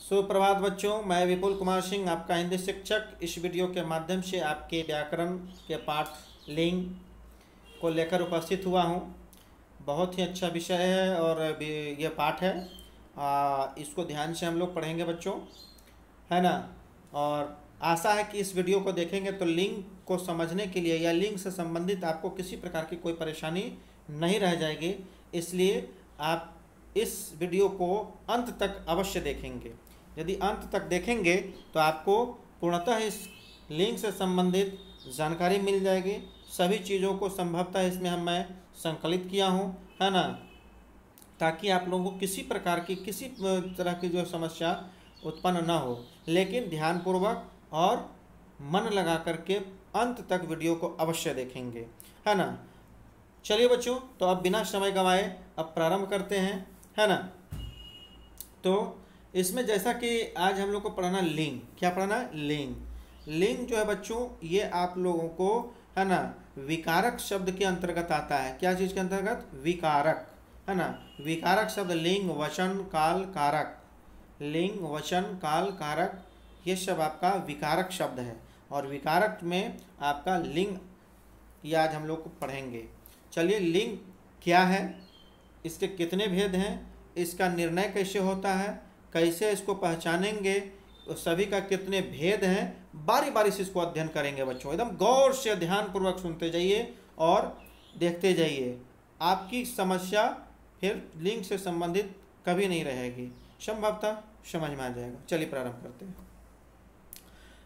सुप्रभात बच्चों, मैं विपुल कुमार सिंह आपका हिंदी शिक्षक इस वीडियो के माध्यम से आपके व्याकरण के पाठ लिंग को लेकर उपस्थित हुआ हूँ। बहुत ही अच्छा विषय है और ये पाठ है। इसको ध्यान से हम लोग पढ़ेंगे बच्चों, है ना। और आशा है कि इस वीडियो को देखेंगे तो लिंग को समझने के लिए या लिंग से संबंधित आपको किसी प्रकार की कोई परेशानी नहीं रह जाएगी। इसलिए आप इस वीडियो को अंत तक अवश्य देखेंगे। यदि अंत तक देखेंगे तो आपको पूर्णतः इस लिंग से संबंधित जानकारी मिल जाएगी। सभी चीज़ों को संभवतः इसमें मैं संकलित किया हूँ, है ना, ताकि आप लोगों को किसी प्रकार की किसी तरह की जो समस्या उत्पन्न न हो। लेकिन ध्यानपूर्वक और मन लगा करके अंत तक वीडियो को अवश्य देखेंगे, है ना। चलिए बच्चों, तो अब बिना समय गंवाए अब प्रारंभ करते हैं, है ना। तो इसमें जैसा कि आज हम लोग को पढ़ना लिंग, क्या पढ़ना, लिंग। लिंग जो है बच्चों, ये आप लोगों को, है ना, विकारक शब्द के अंतर्गत आता है। क्या चीज़ के अंतर्गत, विकारक, है ना। विकारक शब्द लिंग, वचन, काल, कारक। लिंग, वचन, काल, कारक, ये सब आपका विकारक शब्द है। और विकारक में आपका लिंग ये आज हम लोग को पढ़ेंगे। चलिए, लिंग क्या है, इसके कितने भेद हैं, इसका निर्णय कैसे होता है, कैसे इसको पहचानेंगे, सभी का कितने भेद हैं, बारी बारी से इसको अध्ययन करेंगे बच्चों। एकदम गौर से ध्यानपूर्वक सुनते जाइए और देखते जाइए। आपकी समस्या फिर लिंग से संबंधित कभी नहीं रहेगी, संभवतः समझ में आ जाएगा। चलिए प्रारंभ करते हैं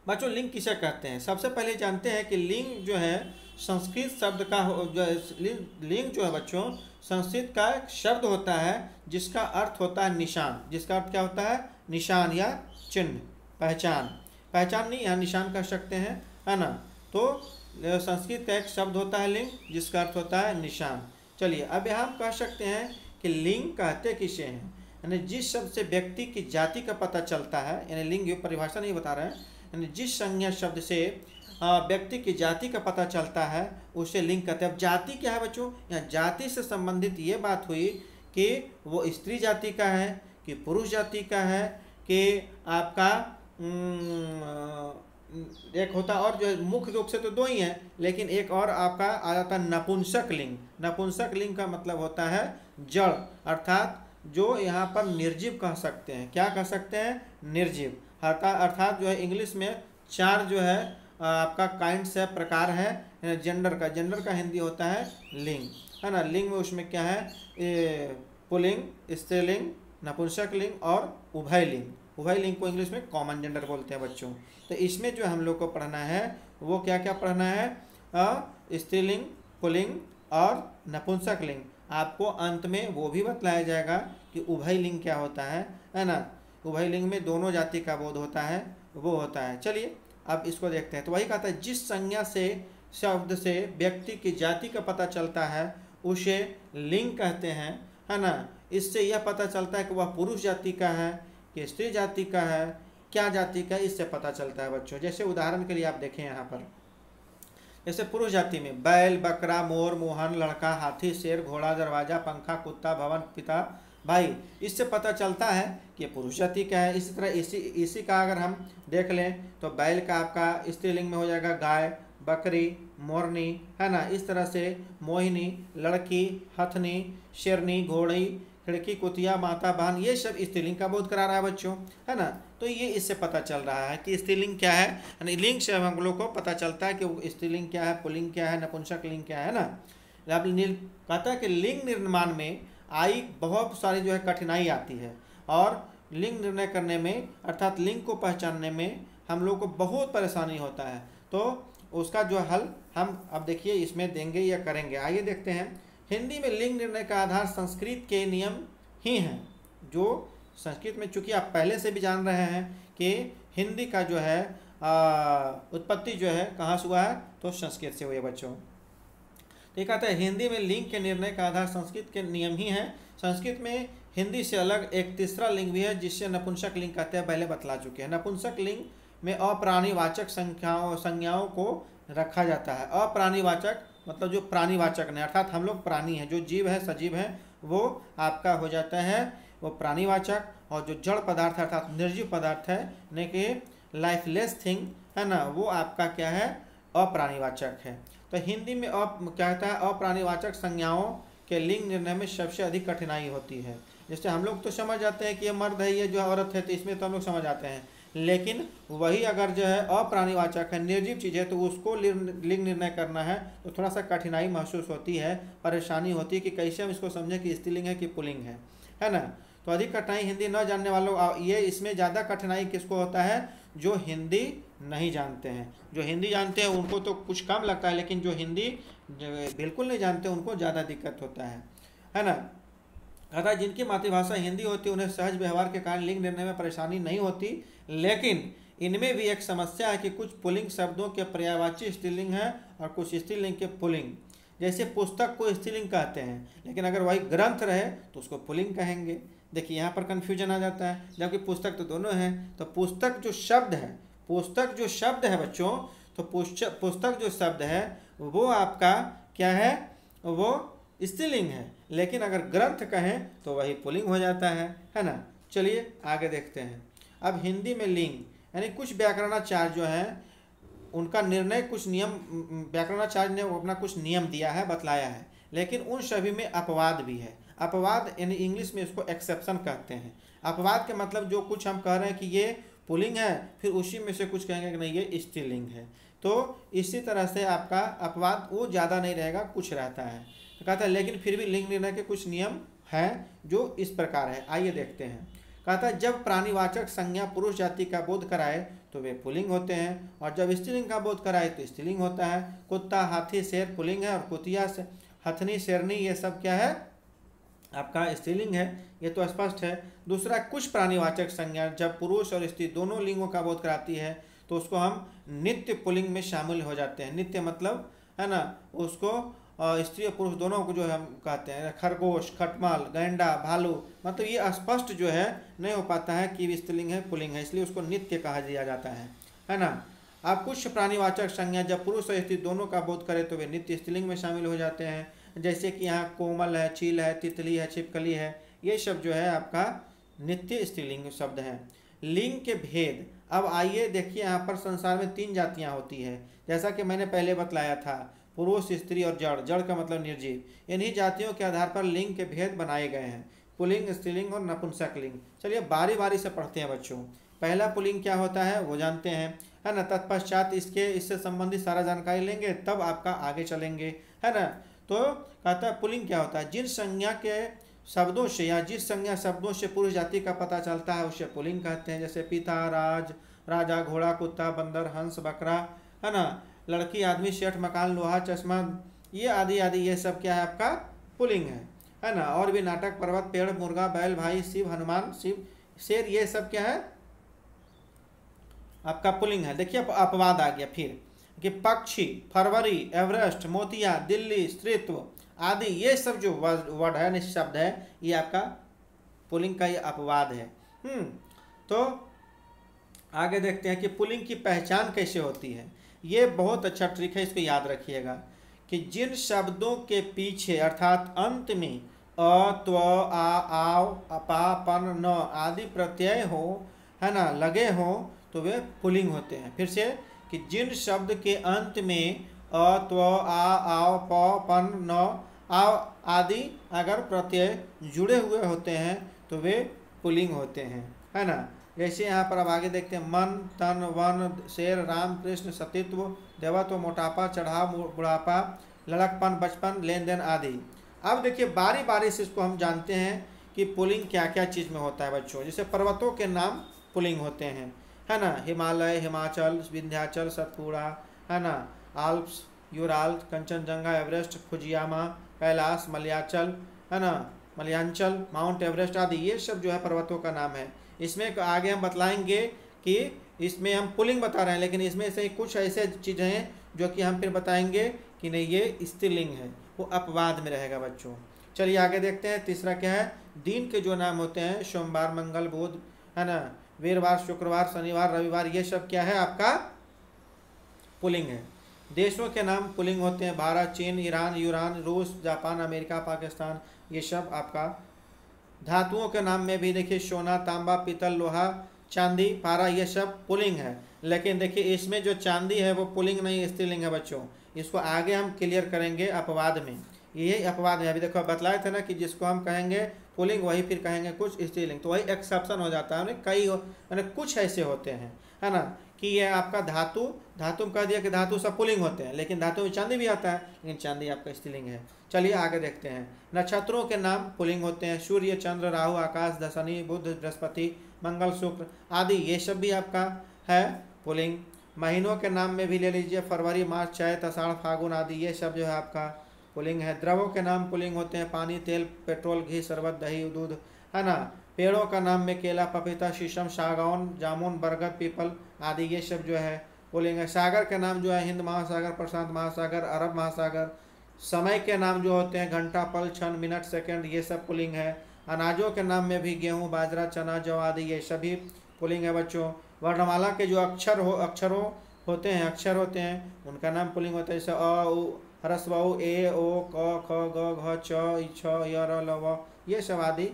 बच्चों। लिंग किसे कहते हैं, सबसे पहले जानते हैं कि लिंग जो है संस्कृत शब्द का जो है, लिंग जो है बच्चों संस्कृत का एक शब्द होता है जिसका अर्थ होता है निशान। जिसका अर्थ क्या होता है, निशान या चिन्ह, पहचान। पहचान नहीं, यहाँ निशान कह सकते हैं, है ना। तो संस्कृत का एक शब्द होता है लिंग, जिसका अर्थ होता है निशान। चलिए, अब यहाँ हम कह सकते हैं कि लिंग कहते किसे हैं, यानी जिस शब्द से व्यक्ति की जाति का पता चलता है, यानी लिंग ये परिभाषा नहीं बता रहे हैं, यानी जिस संज्ञा शब्द से व्यक्ति की जाति का पता चलता है उसे लिंग कहते हैं। अब जाति क्या है बच्चों, यहाँ जाति से संबंधित ये बात हुई कि वो स्त्री जाति का है कि पुरुष जाति का है, कि आपका एक होता और जो मुख्य रूप से तो दो ही हैं, लेकिन एक और आपका आ जाता है नपुंसक लिंग। नपुंसक लिंग का मतलब होता है जड़, अर्थात जो यहाँ पर निर्जीव कह सकते हैं। क्या कह सकते हैं, निर्जीव। अर्थात जो है इंग्लिश में 4 जो है आपका काइंड्स है, प्रकार है जेंडर का। जेंडर का हिंदी होता है लिंग, है ना। लिंग में उसमें क्या है, पुल्लिंग, स्त्रीलिंग, नपुंसक लिंग और उभय लिंग। उभय लिंग को इंग्लिश में कॉमन जेंडर बोलते हैं बच्चों। तो इसमें जो हम लोग को पढ़ना है वो क्या क्या पढ़ना है, स्त्रीलिंग, पुल्लिंग और नपुंसक लिंग। आपको अंत में वो भी बतलाया जाएगा कि उभय लिंग क्या होता है ना। उभय लिंग में दोनों जाति का बोध होता है, वो होता है। चलिए अब इसको देखते हैं। तो वही कहता है, जिस संज्ञा से शब्द से व्यक्ति की जाति का पता चलता है उसे लिंग कहते हैं, है ना। इससे यह पता चलता है कि वह पुरुष जाति का है कि स्त्री जाति का है, क्या जाति का है, इससे पता चलता है बच्चों। जैसे उदाहरण के लिए आप देखें यहाँ पर, जैसे पुरुष जाति में बैल, बकरा, मोर, मोहन, लड़का, हाथी, शेर, घोड़ा, दरवाजा, पंखा, कुत्ता, भवन, पिता, भाई, इससे पता चलता है कि पुरुष जाति का है। इसी तरह इसी का अगर हम देख लें तो बैल का आपका स्त्रीलिंग में हो जाएगा गाय, बकरी, मोरनी, है ना। इस तरह से मोहिनी, लड़की, हथनी, शेरनी, घोड़ी, खिड़की, कुतिया, माता, बहन, ये सब स्त्रीलिंग का बोध करा रहा है बच्चों, है ना। तो ये इससे पता चल रहा है कि स्त्रीलिंग क्या है, यानी लिंग से हम लोग को पता चलता है कि स्त्रीलिंग क्या है, पुल्लिंग क्या है, नपुंसक लिंग क्या है ना। अब कहता है कि लिंग निर्माण में बहुत सारी जो है कठिनाई आती है, और लिंग निर्णय करने में अर्थात लिंग को पहचानने में हम लोग को बहुत परेशानी होता है। तो उसका जो हल हम अब देखिए इसमें देंगे या करेंगे। आइए देखते हैं। हिंदी में लिंग निर्णय का आधार संस्कृत के नियम ही हैं, जो संस्कृत में, चूँकि आप पहले से भी जान रहे हैं कि हिंदी का जो है उत्पत्ति जो है कहाँ से हुआ है, तो संस्कृत से हुई है बच्चों। तो ये कहता है हिंदी में लिंग के निर्णय का आधार संस्कृत के नियम ही हैं। संस्कृत में हिंदी से अलग एक तीसरा लिंग भी है जिससे नपुंसक लिंग कहते हैं, पहले बतला चुके हैं। नपुंसक लिंग में अप्राणीवाचक संज्ञाओं को रखा जाता है। अप्राणीवाचक मतलब जो प्राणीवाचक नहीं, अर्थात हम लोग प्राणी हैं, जो जीव है, सजीव है, वो आपका हो जाता है वो प्राणीवाचक, और जो जड़ पदार्थ अर्थात निर्जीव पदार्थ है यानी कि लाइफलेस थिंग है ना, वो आपका क्या है, अप्राणीवाचक है। तो हिंदी में क्या कहता है, अप्राणीवाचक संज्ञाओं के लिंग निर्णय में सबसे अधिक कठिनाई होती है। जैसे हम लोग तो समझ जाते हैं कि ये मर्द है, ये जो औरत है, तो इसमें तो हम लोग समझ आते हैं, लेकिन वही अगर जो है अप्राणीवाचक है, निर्जीव चीज़ है, तो उसको लिंग निर्णय करना है तो थोड़ा सा कठिनाई महसूस होती है, परेशानी होती है कि कैसे हम इसको समझें कि स्त्रीलिंग है कि पुल्लिंग है ना। तो अधिक कठिनाई हिंदी न जानने वालों, ये इसमें ज़्यादा कठिनाई किसको होता है, जो हिंदी नहीं जानते हैं। जो हिंदी जानते हैं उनको तो कुछ कम लगता है, लेकिन जो हिंदी बिल्कुल नहीं जानते उनको ज़्यादा दिक्कत होता है ना। अतः जिनकी मातृभाषा हिंदी होती है उन्हें सहज व्यवहार के कारण लिंग निर्णय में परेशानी नहीं होती, लेकिन इनमें भी एक समस्या है कि कुछ पुल्लिंग शब्दों के पर्यायवाची स्त्रीलिंग है और कुछ स्त्रीलिंग के पुल्लिंग। जैसे पुस्तक को स्त्रीलिंग कहते हैं, लेकिन अगर वही ग्रंथ रहे तो उसको पुल्लिंग कहेंगे। देखिए यहाँ पर कन्फ्यूजन आ जाता है, जबकि पुस्तक तो दोनों हैं। तो पुस्तक जो शब्द है बच्चों, तो पुस्तक जो शब्द है वो आपका क्या है, वो स्त्रीलिंग है, लेकिन अगर ग्रंथ कहें तो वही पुल्लिंग हो जाता है ना। चलिए आगे देखते हैं। अब हिंदी में लिंग यानी कुछ व्याकरणाचार्य जो हैं उनका निर्णय, कुछ नियम, व्याकरणाचार्य ने अपना कुछ नियम दिया है, बतलाया है, लेकिन उन सभी में अपवाद भी है। अपवाद यानी इंग्लिश में इसको एक्सेप्शन कहते हैं। अपवाद के मतलब जो कुछ हम कह रहे हैं कि ये पुल्लिंग है, फिर उसी में से कुछ कहेंगे कि नहीं ये स्त्रीलिंग है, तो इसी तरह से आपका अपवाद वो ज़्यादा नहीं रहेगा, कुछ रहता है। तो कहता है लेकिन फिर भी लिंग निर्णय के कुछ नियम हैं जो इस प्रकार है, आइए देखते हैं। कहता है जब प्राणीवाचक संज्ञा पुरुष जाति का बोध कराए तो वे पुल्लिंग होते हैं, और जब स्त्रीलिंग का बोध कराए तो स्त्रीलिंग होता है। कुत्ता, हाथी, शेर पुल्लिंग है, और कुतिया, हथनी, शेरनी ये सब क्या है, आपका स्त्रीलिंग है, ये तो स्पष्ट है। दूसरा, कुछ प्राणीवाचक संज्ञा जब पुरुष और स्त्री दोनों लिंगों का बोध कराती है तो उसको हम नित्य पुल्लिंग में शामिल हो जाते हैं। नित्य मतलब है ना, उसको स्त्री और पुरुष दोनों को जो हम कहते हैं, खरगोश, खटमल, गैंडा, भालू, मतलब ये स्पष्ट जो है नहीं हो पाता है कि स्त्रीलिंग है पुल्लिंग है, इसलिए उसको नित्य कहा दिया जाता है ना। अब कुछ प्राणीवाचक संज्ञा जब पुरुष और स्त्री दोनों का बोध करे तो वे नित्य स्त्रीलिंग में शामिल हो जाते हैं। जैसे कि यहाँ कोमल है, चील है, तितली है, छिपकली है, ये सब जो है आपका नित्य स्त्रीलिंग शब्द हैं। लिंग के भेद, अब आइए देखिए, यहाँ पर संसार में 3 जातियाँ होती है, जैसा कि मैंने पहले बतलाया था, पुरुष, स्त्री और जड़। जड़ का मतलब निर्जीव। इन्हीं जातियों के आधार पर लिंग के भेद बनाए गए हैं, पुल्लिंग, स्त्रीलिंग और नपुंसक लिंग। चलिए बारी बारी से पढ़ते हैं बच्चों। पहला पुल्लिंग क्या होता है वो जानते हैं, है ना। तत्पश्चात इससे संबंधित सारा जानकारी लेंगे, तब आपका आगे चलेंगे, है ना। तो कहता है पुल्लिंग क्या होता है, जिन संज्ञा के शब्दों से या जिस संज्ञा शब्दों से पुरुष जाति का पता चलता है उसे पुल्लिंग कहते हैं। जैसे पिता, राज, राजा, घोड़ा, कुत्ता, बंदर, हंस, बकरा, है ना, लड़की, आदमी, सेठ, मकान, लोहा, चश्मा, ये आदि आदि, ये सब क्या है आपका पुल्लिंग है ना। और भी नाटक, पर्वत, पेड़, मुर्गा, बैल, भाई, शिव, हनुमान, शिव, शेर, ये सब क्या है आपका पुल्लिंग है। देखिए अपवाद आ गया फिर कि पक्षी, फरवरी, एवरेस्ट, मोतिया, दिल्ली, स्त्रीत्व आदि, ये सब जो वर्ड है, शब्द है, ये आपका पुल्लिंग का ये अपवाद है। तो आगे देखते हैं कि पुल्लिंग की पहचान कैसे होती है। ये बहुत अच्छा ट्रिक है, इसको याद रखिएगा कि जिन शब्दों के पीछे अर्थात अंत में अ, त्व, आ, आव, अपा, पन, न आदि प्रत्यय हो, है ना, लगे हो, तो वे पुल्लिंग होते हैं। फिर से कि जिन शब्द के अंत में अ, त्व, आ, आव, प, पन, न, आव आदि अगर प्रत्यय जुड़े हुए होते हैं तो वे पुल्लिंग होते हैं, है ना। जैसे यहाँ पर अब आगे देखते हैं, मन, तन, वन, शेर, राम, कृष्ण, सतीत्व, देवत्व, मोटापा, चढ़ाव, बुढ़ापा, लड़कपन, बचपन, लेन देन आदि। अब देखिए बारी बारी से इसको हम जानते हैं कि पुल्लिंग क्या क्या चीज़ में होता है बच्चों। जैसे पर्वतों के नाम पुल्लिंग होते हैं, है ना, हिमालय, हिमाचल, विंध्याचल, सतपुड़ा, है ना, Alps, Ural, Kanchenjunga, Everest, Fujiyama, Kailash, Malayachal, है ना, मलयांचल, माउंट एवरेस्ट आदि, ये सब जो है पर्वतों का नाम है। इसमें आगे हम बतलाएंगे कि इसमें हम पुल्लिंग बता रहे हैं, लेकिन इसमें से कुछ ऐसे चीज़ें हैं जो कि हम फिर बताएंगे कि नहीं ये स्त्रीलिंग है, वो अपवाद में रहेगा बच्चों। चलिए आगे देखते हैं। तीसरा क्या है, दिन के जो नाम होते हैं, सोमवार, मंगल, बुध, है ना, वीरवार, शुक्रवार, शनिवार, रविवार, ये सब क्या है आपका पुल्लिंग है। देशों के नाम पुल्लिंग होते हैं, भारत, चीन, ईरान, यूरान, रूस, जापान, अमेरिका, पाकिस्तान, ये सब आपका धातुओं के नाम में भी देखिए सोना, तांबा, पीतल, लोहा, चांदी, पारा, ये सब पुल्लिंग है। लेकिन देखिए इसमें जो चांदी है वो पुल्लिंग नहीं स्त्रीलिंग है बच्चों। इसको आगे हम क्लियर करेंगे अपवाद में। यही अपवाद है, अभी देखो बतलाए थे ना कि जिसको हम कहेंगे पुल्लिंग वही फिर कहेंगे कुछ स्त्रीलिंग, तो वही एक्सेप्शन हो जाता है। कई मैंने कुछ ऐसे होते हैं, है ना, कि ये आपका धातु में कह दिया कि धातु सब पुल्लिंग होते हैं, लेकिन धातु में चांदी भी आता है, लेकिन चांदी आपका स्त्रीलिंग है। चलिए आगे देखते हैं। नक्षत्रों के नाम पुल्लिंग होते हैं। सूर्य, चंद्र, राहु, आकाश, शनि, बुध, बृहस्पति, मंगल, शुक्र आदि, ये सब भी आपका है पुल्लिंग। महीनों के नाम में भी ले लीजिए, फरवरी, मार्च, चैत, आषाढ़, फागुन आदि, ये सब जो है आपका पुल्लिंग है। द्रवों के नाम पुल्लिंग होते हैं। पानी, तेल, पेट्रोल, घी, शरबत, दही, दूध, है ना। पेड़ों का नाम में केला, पपीता, शीशम, सागौन, जामुन, बरगद, पीपल आदि, ये सब जो है पुल्लिंग है। सागर के नाम जो है हिंद महासागर, प्रशांत महासागर, अरब महासागर। समय के नाम जो होते हैं घंटा, पल, क्षण, मिनट, सेकंड, ये सब पुल्लिंग है। अनाजों के नाम में भी गेहूँ, बाजरा, चना, जौ आदि, ये सभी पुल्लिंग है बच्चों। वर्णमाला के जो अक्षर होते हैं उनका नाम पुल्लिंग होता है, जैसे अ, उ, ह्रस्व उ, ए, ओ, क, ख, ग, घ, च, ई, छ, य, र, ल, व, ये सब आदि।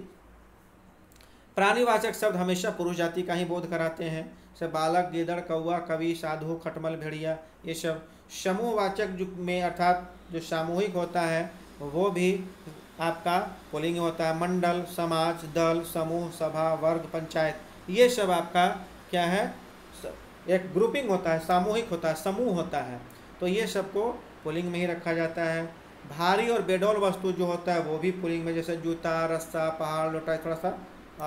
प्राणीवाचक शब्द हमेशा पुरुष जाति का ही बोध कराते हैं, जैसे बालक, गीदड़, कौवा, कवि, साधु, खटमल, भेड़िया, ये सब। समूहवाचक में अर्थात जो सामूहिक होता है वो भी आपका पुल्लिंग होता है। मंडल, समाज, दल, समूह, सभा, वर्ग, पंचायत, ये सब आपका क्या है, एक ग्रुपिंग होता है, सामूहिक होता है, समूह होता है, तो ये सबको पुल्लिंग में ही रखा जाता है। भारी और बेडौल वस्तु जो होता है वो भी पुल्लिंग में, जैसे जूता, रस्सा, पहाड़, लोटा, थोड़ा सा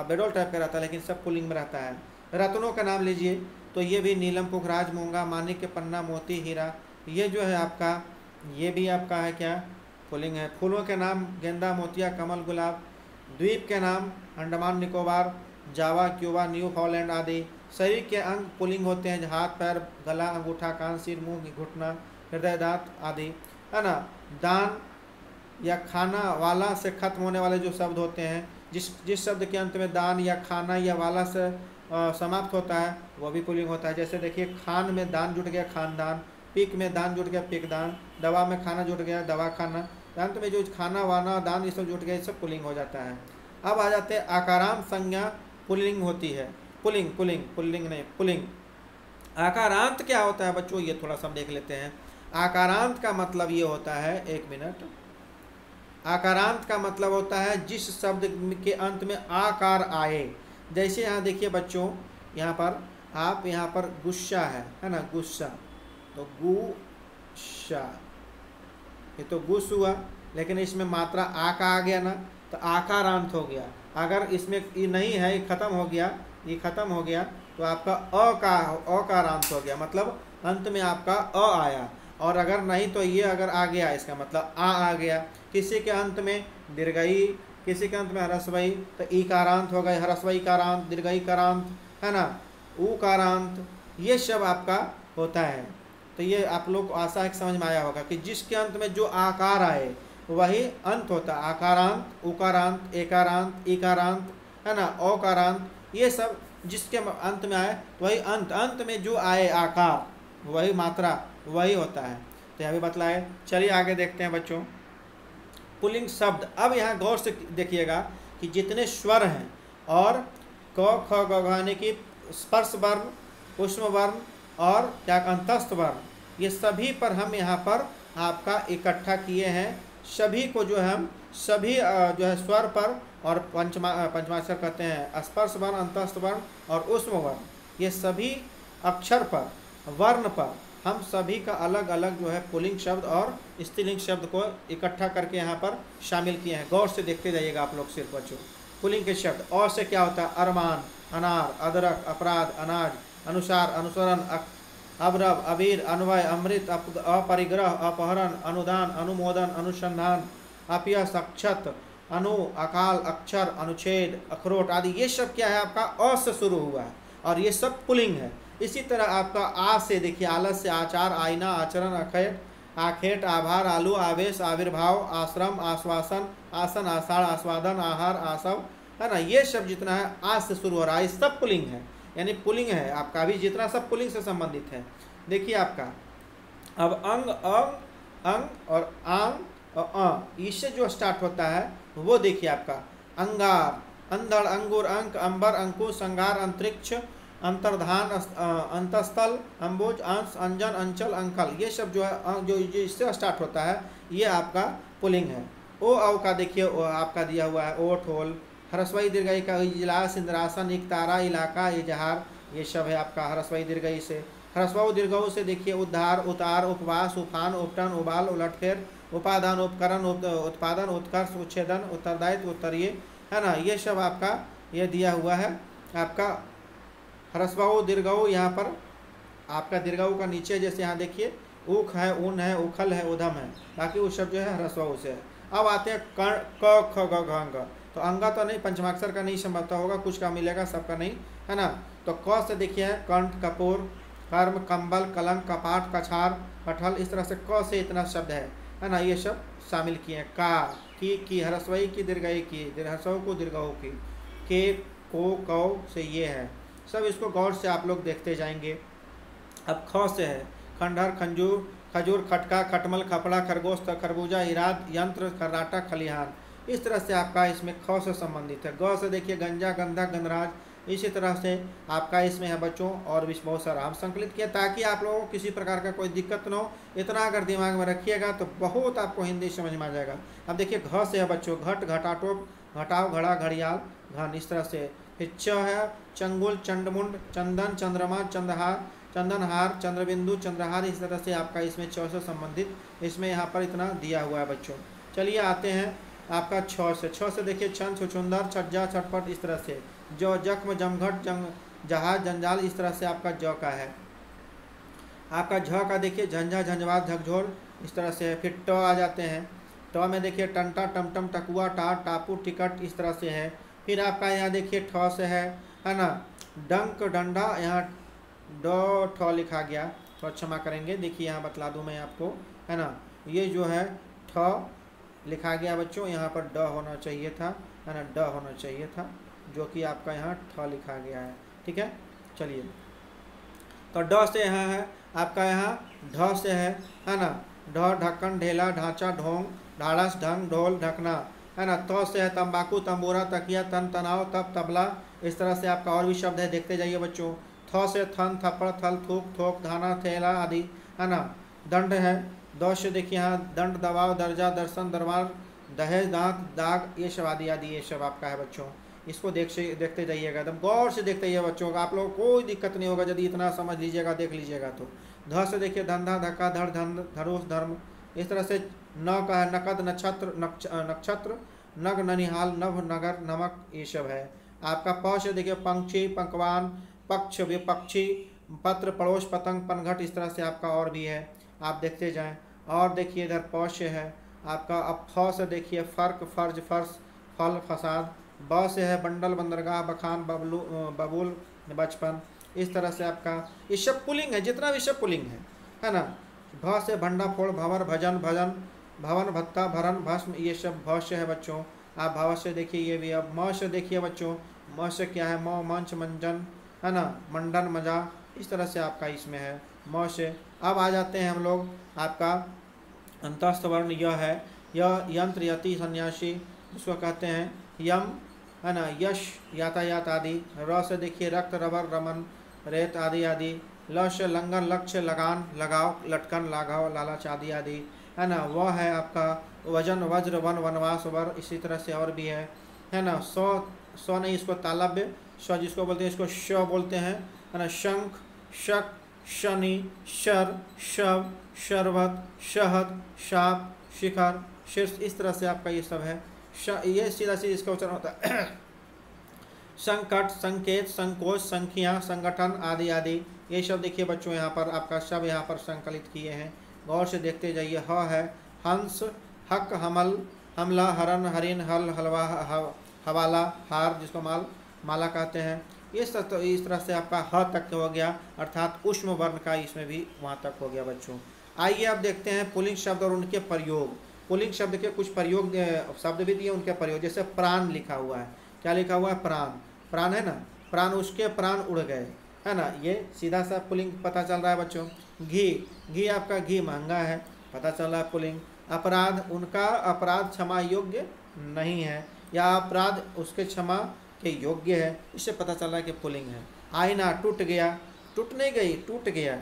बेडौल टाइप का रहता है, लेकिन सब पुल्लिंग में रहता है। रत्नों का नाम लीजिए तो ये भी नीलम, पुखराज, मूंगा, माणिक्य, पन्ना, मोती, हीरा, ये जो है आपका, ये भी आपका है क्या, पुल्लिंग है। फूलों के नाम गेंदा, मोतिया, कमल, गुलाब। द्वीप के नाम अंडमान निकोबार, जावा, क्यूबा, न्यू फॉलैंड आदि। शरीर के अंग पुल्लिंग होते हैं, हाथ, पैर, गला, अंगूठा, कान, सिर, मुंह, घुटना, हृदय, दांत आदि, है ना। दान या खाना वाला से खत्म होने वाले जो शब्द होते हैं, जिस शब्द के अंत में दान या खाना या वाला से समाप्त होता है वो भी पुल्लिंग होता है। जैसे देखिए खान में दान जुट गया, खानदान। पीक में दान जुट गया, पीकदान। दवा में खाना जुट गया, दवा खाना। अंत में जो खाना वाना दान ये सब जुट गया, ये सब पुल्लिंग हो जाता है। अब आ जाते हैं आकारांत संज्ञा पुल्लिंग होती है। पुल्लिंग। आकारांत क्या होता है बच्चों, ये थोड़ा सा देख लेते हैं। आकारांत का मतलब ये होता है, एक मिनट, आकारांत का मतलब होता है जिस शब्द के अंत में आकार आए। जैसे यहाँ देखिए बच्चों, यहाँ पर गुस्सा है ना, गुस्सा, तो गुस्सा, ये तो गुस हुआ, लेकिन इसमें मात्रा आ का आ गया ना, तो आकारांत हो गया। अगर इसमें ये नहीं है, ये खत्म हो गया, तो आपका अकारांत हो गया, मतलब अंत में आपका अ आया। और अगर नहीं तो ये अगर आ गया, इसका मतलब आ गया। किसी के अंत में दीर्घई, किसी के अंत में ह्रस्वई, तो ईकारांत हो गए, ह्रस्वई कारांत, दीर्घई कारांत, है ना, उकारांत, ये सब आपका होता है। तो ये आप लोग को आशा है कि समझ में आया होगा कि जिसके अंत में जो आकार आए वही अंत होता है। आकारांत, उकारांत, एकारांत, इकारांत, है ना, औकारांत, ये सब जिसके अंत में आए वही अंत में जो आए आकार, वही मात्रा, वही होता है। तो यह भी बतलाए। चलिए आगे देखते हैं बच्चों पुल्लिंग शब्द। अब यहाँ गौर से देखिएगा कि जितने स्वर हैं और क, ख, ग, घ यानी कि स्पर्श वर्ण, ऊष्म वर्ण और क्या अंतस्थ वर्ण, ये सभी पर हम यहाँ पर आपका इकट्ठा किए हैं। सभी को जो है हम सभी जो है स्वर पर और पंचमाक्षर कहते हैं, स्पर्श वर्ण, अंतस्थ वर्ण और ऊष्म वर्ण, ये सभी अक्षर पर, वर्ण पर हम सभी का अलग अलग जो है पुल्लिंग शब्द और स्त्रीलिंग शब्द को इकट्ठा करके यहाँ पर शामिल किए हैं। गौर से देखते जाइएगा आप लोग सिर्फ बच्चों। पुल्लिंग के शब्द और से क्या होता है, अरमान, अनार, अदरक, अपराध, अनाज, अनुसार, अनुसरण, अवरव, अबीर, अन्वय, अमृत, अपरिग्रह, अपहरण, अनुदान, अनुमोदन, अनुसंधान, अपयश, अक्षत, अनु, अकाल, अक्षर, अनुच्छेद, अखरोट आदि, ये सब क्या है आपका अ से शुरू हुआ है और ये सब पुल्लिंग है। इसी तरह आपका आ से देखिए, आलस से आचार, आईना, आचरण, अखेट, आखेट, आभार, आलू, आवेश, आविर्भाव, आश्रम, आश्वासन, आसन, आषाढ़, आस्वादन, आहार, आसव, है ना, ये सब जितना है आ से शुरू हो रहा है, सब पुल्लिंग है, यानी पुल्लिंग है आपका भी जितना सब पुल्लिंग से संबंधित है। देखिए आपका अब अंग और आंग और इससे जो स्टार्ट होता है वो देखिए आपका अंगार, अंधड़, अंगूर, अंक, अंबर, अंकुश, अंगार, अंतरिक्ष, अंतर्धान, अंतस्थल, अंबुज, अंश, अंजन, अंचल, अंकल, ये सब जो है जो इससे स्टार्ट होता है ये आपका पुलिंग है। ओ अव का देखिए आपका दिया हुआ है ओठ, होल, ह्रस्वई दीर्घई का इजलास, इंद्रासन, इकतारा, इलाका, इजहार, ये सब है आपका ह्रस्वई दीर्घई से। ह्रस्व दीर्घऊ से देखिए उद्धार, उतार, उपवास, उफान, उपटन, उबाल, उलटफेर, उपादान, उपकरण, उत्पादन, उत्कर्ष, उच्छेदन, उत्तरदायित्व, उत्तरीय, है ना, ये सब आपका ये दिया हुआ है आपका ह्रस्व दीर्घऊ। यहाँ पर आपका दीर्घऊ का नीचे जैसे यहाँ देखिए ऊख है, ऊन है, उखल है, उधम है, बाकी वो सब जो है ह्रस्व से है। अब आते हैं कर्ण, क, ख, ग, घ, अंग। तो अंग तो नहीं, पंचमाक्षर का नहीं संभवता होगा, कुछ का मिलेगा, सबका नहीं, है ना। तो क से देखिए है कंठ, कपूर, कर्म, कंबल, कलंक, कपाट, कछार, कटहल, इस तरह से क से इतना शब्द है ना, ये सब शामिल किए हैं। का, की, ह्रस्वई की, दीर्घई की, ह्रस्व को दीर्घऊ की, के, को, कौ से ये है सब, इसको गौर से आप लोग देखते जाएंगे। अब ख से है खंडहर, खंजूर, खजूर, खटका, खटमल, खपड़ा, खरगोश, खरबूजा, इराद, यंत्र, खर्राटा, खलिहान, इस तरह से आपका इसमें ख से संबंधित है। ग से देखिए गंजा, गंधा, गंधराज, इसी तरह से आपका इसमें है बच्चों और भी बहुत सारा हम संकलित किया ताकि आप लोगों को किसी प्रकार का कोई दिक्कत न हो। इतना अगर दिमाग में रखिएगा तो बहुत आपको हिंदी समझ में आ जाएगा। अब देखिए घ से है बच्चों घट, घटाटोप, घटाव, घड़ा, घड़ियाल, घन, इस तरह से। फिर च है चंगुल, चंडमुंड, चंदन, चंद्रमा, चंदहार, चंदनहार, चंद्रबिंदु, चंद्रहार, इस तरह से आपका इसमें च से संबंधित इसमें यहाँ पर इतना दिया हुआ है बच्चों। चलिए आते हैं आपका छ से। छ से देखिए छन, छुछुंदर, छज्जा, छटपट, इस तरह से। जो, जख्म, जमघट, जहाज, जंजाल, इस तरह से आपका ज का है। आपका झ का देखिए झंझा, झंझवात, झकझोर, इस तरह से है। फिर ट आ जाते हैं। ट में देखिए टंटा, टमटम, टकुआ, टाट, टापू, टिकट, इस तरह से है। फिर आपका यहाँ देखिए ठ से है ना डंक, डंडा, यहाँ ड ठ लिखा गया तो क्षमा करेंगे, देखिए यहाँ बतला दूँ मैं आपको, है ना, ये जो है ठ लिखा गया बच्चों, यहाँ पर ड होना चाहिए था, है ना, ड होना चाहिए था, जो कि आपका यहाँ ठ लिखा गया है। ठीक है, चलिए तो ड से यहाँ है आपका यहाँ ढ से है ना ढ, ढक्कन, ढेला, ढांचा, ढोंग, ढाढ़स, ढंग, ढोल, ढकना, है ना। त से है तंबाकू, तंबूरा, तकिया, तन, तनाव, तप, तबला, इस तरह से आपका और भी शब्द है, देखते जाइए बच्चों। थ से थन, थप्पड़, थल, थूक, थोक, धाना, थैला आदि, है ना। दंड है। द से देखिए यहाँ दंड, दबाव, दर्जा, दर्शन, दरबार, दहेज, दांत, दाग, ये सब आदि आदि ये सब आपका है बच्चों। इसको देखते जाइएगा, एकदम गौर से देखते जाइए बच्चों, आप लोगों को कोई दिक्कत नहीं होगा यदि इतना समझ लीजिएगा, देख लीजिएगा तो। ध से देखिए धंधा, धक्का, धड़, धन, धरोस, धर्म, इस तरह से। न का है नकद, नक्षत्र, नक्षत्र, नग, ननिहाल, नभ, नगर, नमक, ये सब है आपका। प से देखिए पंक्षी, पंकवान, पक्ष, विपक्षी, पत्र, पड़ोस, पतंग, पनघट, इस तरह से आपका और भी है, आप देखते जाएं। और देखिए इधर प से है आपका। अब फ से देखिए फर्क, फर्ज, फर्श, फल, फसाद। ब से है बंडल, बंदरगाह, बखान, बबूल, बचपन, इस तरह से आपका ये सब पुलिंग है, जितना भी सब पुलिंग है ना। भ से भंडा, फोड़, भंवर, भजन, भजन, भवन, भत्ता, भरन, भस्म, ये सब भ से है बच्चों। आप भाव से देखिए ये भी। अब म से देखिए बच्चों, म से क्या है मौ, मंच, मंजन, है ना, मंडन, मजा, इस तरह से आपका इसमें है म से। अब आ जाते हैं हम लोग आपका अंतस्थ वर्ण, यह है, यह यंत्र, यति, सन्यासी, जिसको कहते हैं यम, है ना, यश, यातायात आदि। र से देखिए रक्त, रबर, रमन, रेत आदि आदि। ल से लंगन, लक्ष्य, लगान, लगाव, लटकन, लाघव, लालच आदि आदि, है ना। वह है आपका वजन, वज्र, वन, वनवास, वर, इसी तरह से और भी है ना। सौ नहीं, इसको तालव्य, स जिसको बोलते हैं इसको श बोलते हैं, है ना। शंख, शक, शनि, शर, शव, शरबत, शहद, शाप, शिखर, शीर्ष, इस तरह से आपका ये सब है। ये सीधा सीधा इसका उच्चारण होता है। संकट, संकेत, संकोच, संख्या, संगठन आदि आदि, ये सब देखिए बच्चों यहाँ पर आपका सब यहाँ पर संकलित किए हैं, गौर से देखते जाइए। ह है हंस, हक, हमल, हमला, हरन, हरिन, हल, हलवा, हवाला, हार, जिसको माला कहते हैं। इस तरह से आपका ह तक हो गया, अर्थात उष्म वर्ण का इसमें भी वहाँ तक हो गया बच्चों। आइए अब देखते हैं पुल्लिंग शब्द और उनके प्रयोग। पुल्लिंग शब्द के कुछ प्रयोग शब्द भी दिए, उनके प्रयोग। जैसे प्राण लिखा हुआ है, क्या लिखा हुआ है, प्राण, प्राण है ना, प्राण, उसके प्राण उड़ गए, है ना, ये सीधा सा पुल्लिंग पता चल रहा है बच्चों। घी, घी आपका घी महंगा है, पता चल रहा है पुल्लिंग। अपराध, उनका अपराध क्षमा योग्य नहीं है, या अपराध उसके क्षमा के योग्य है, इससे पता चल रहा है कि पुल्लिंग है। आईना टूट गया, टूट नहीं गई, टूट गया,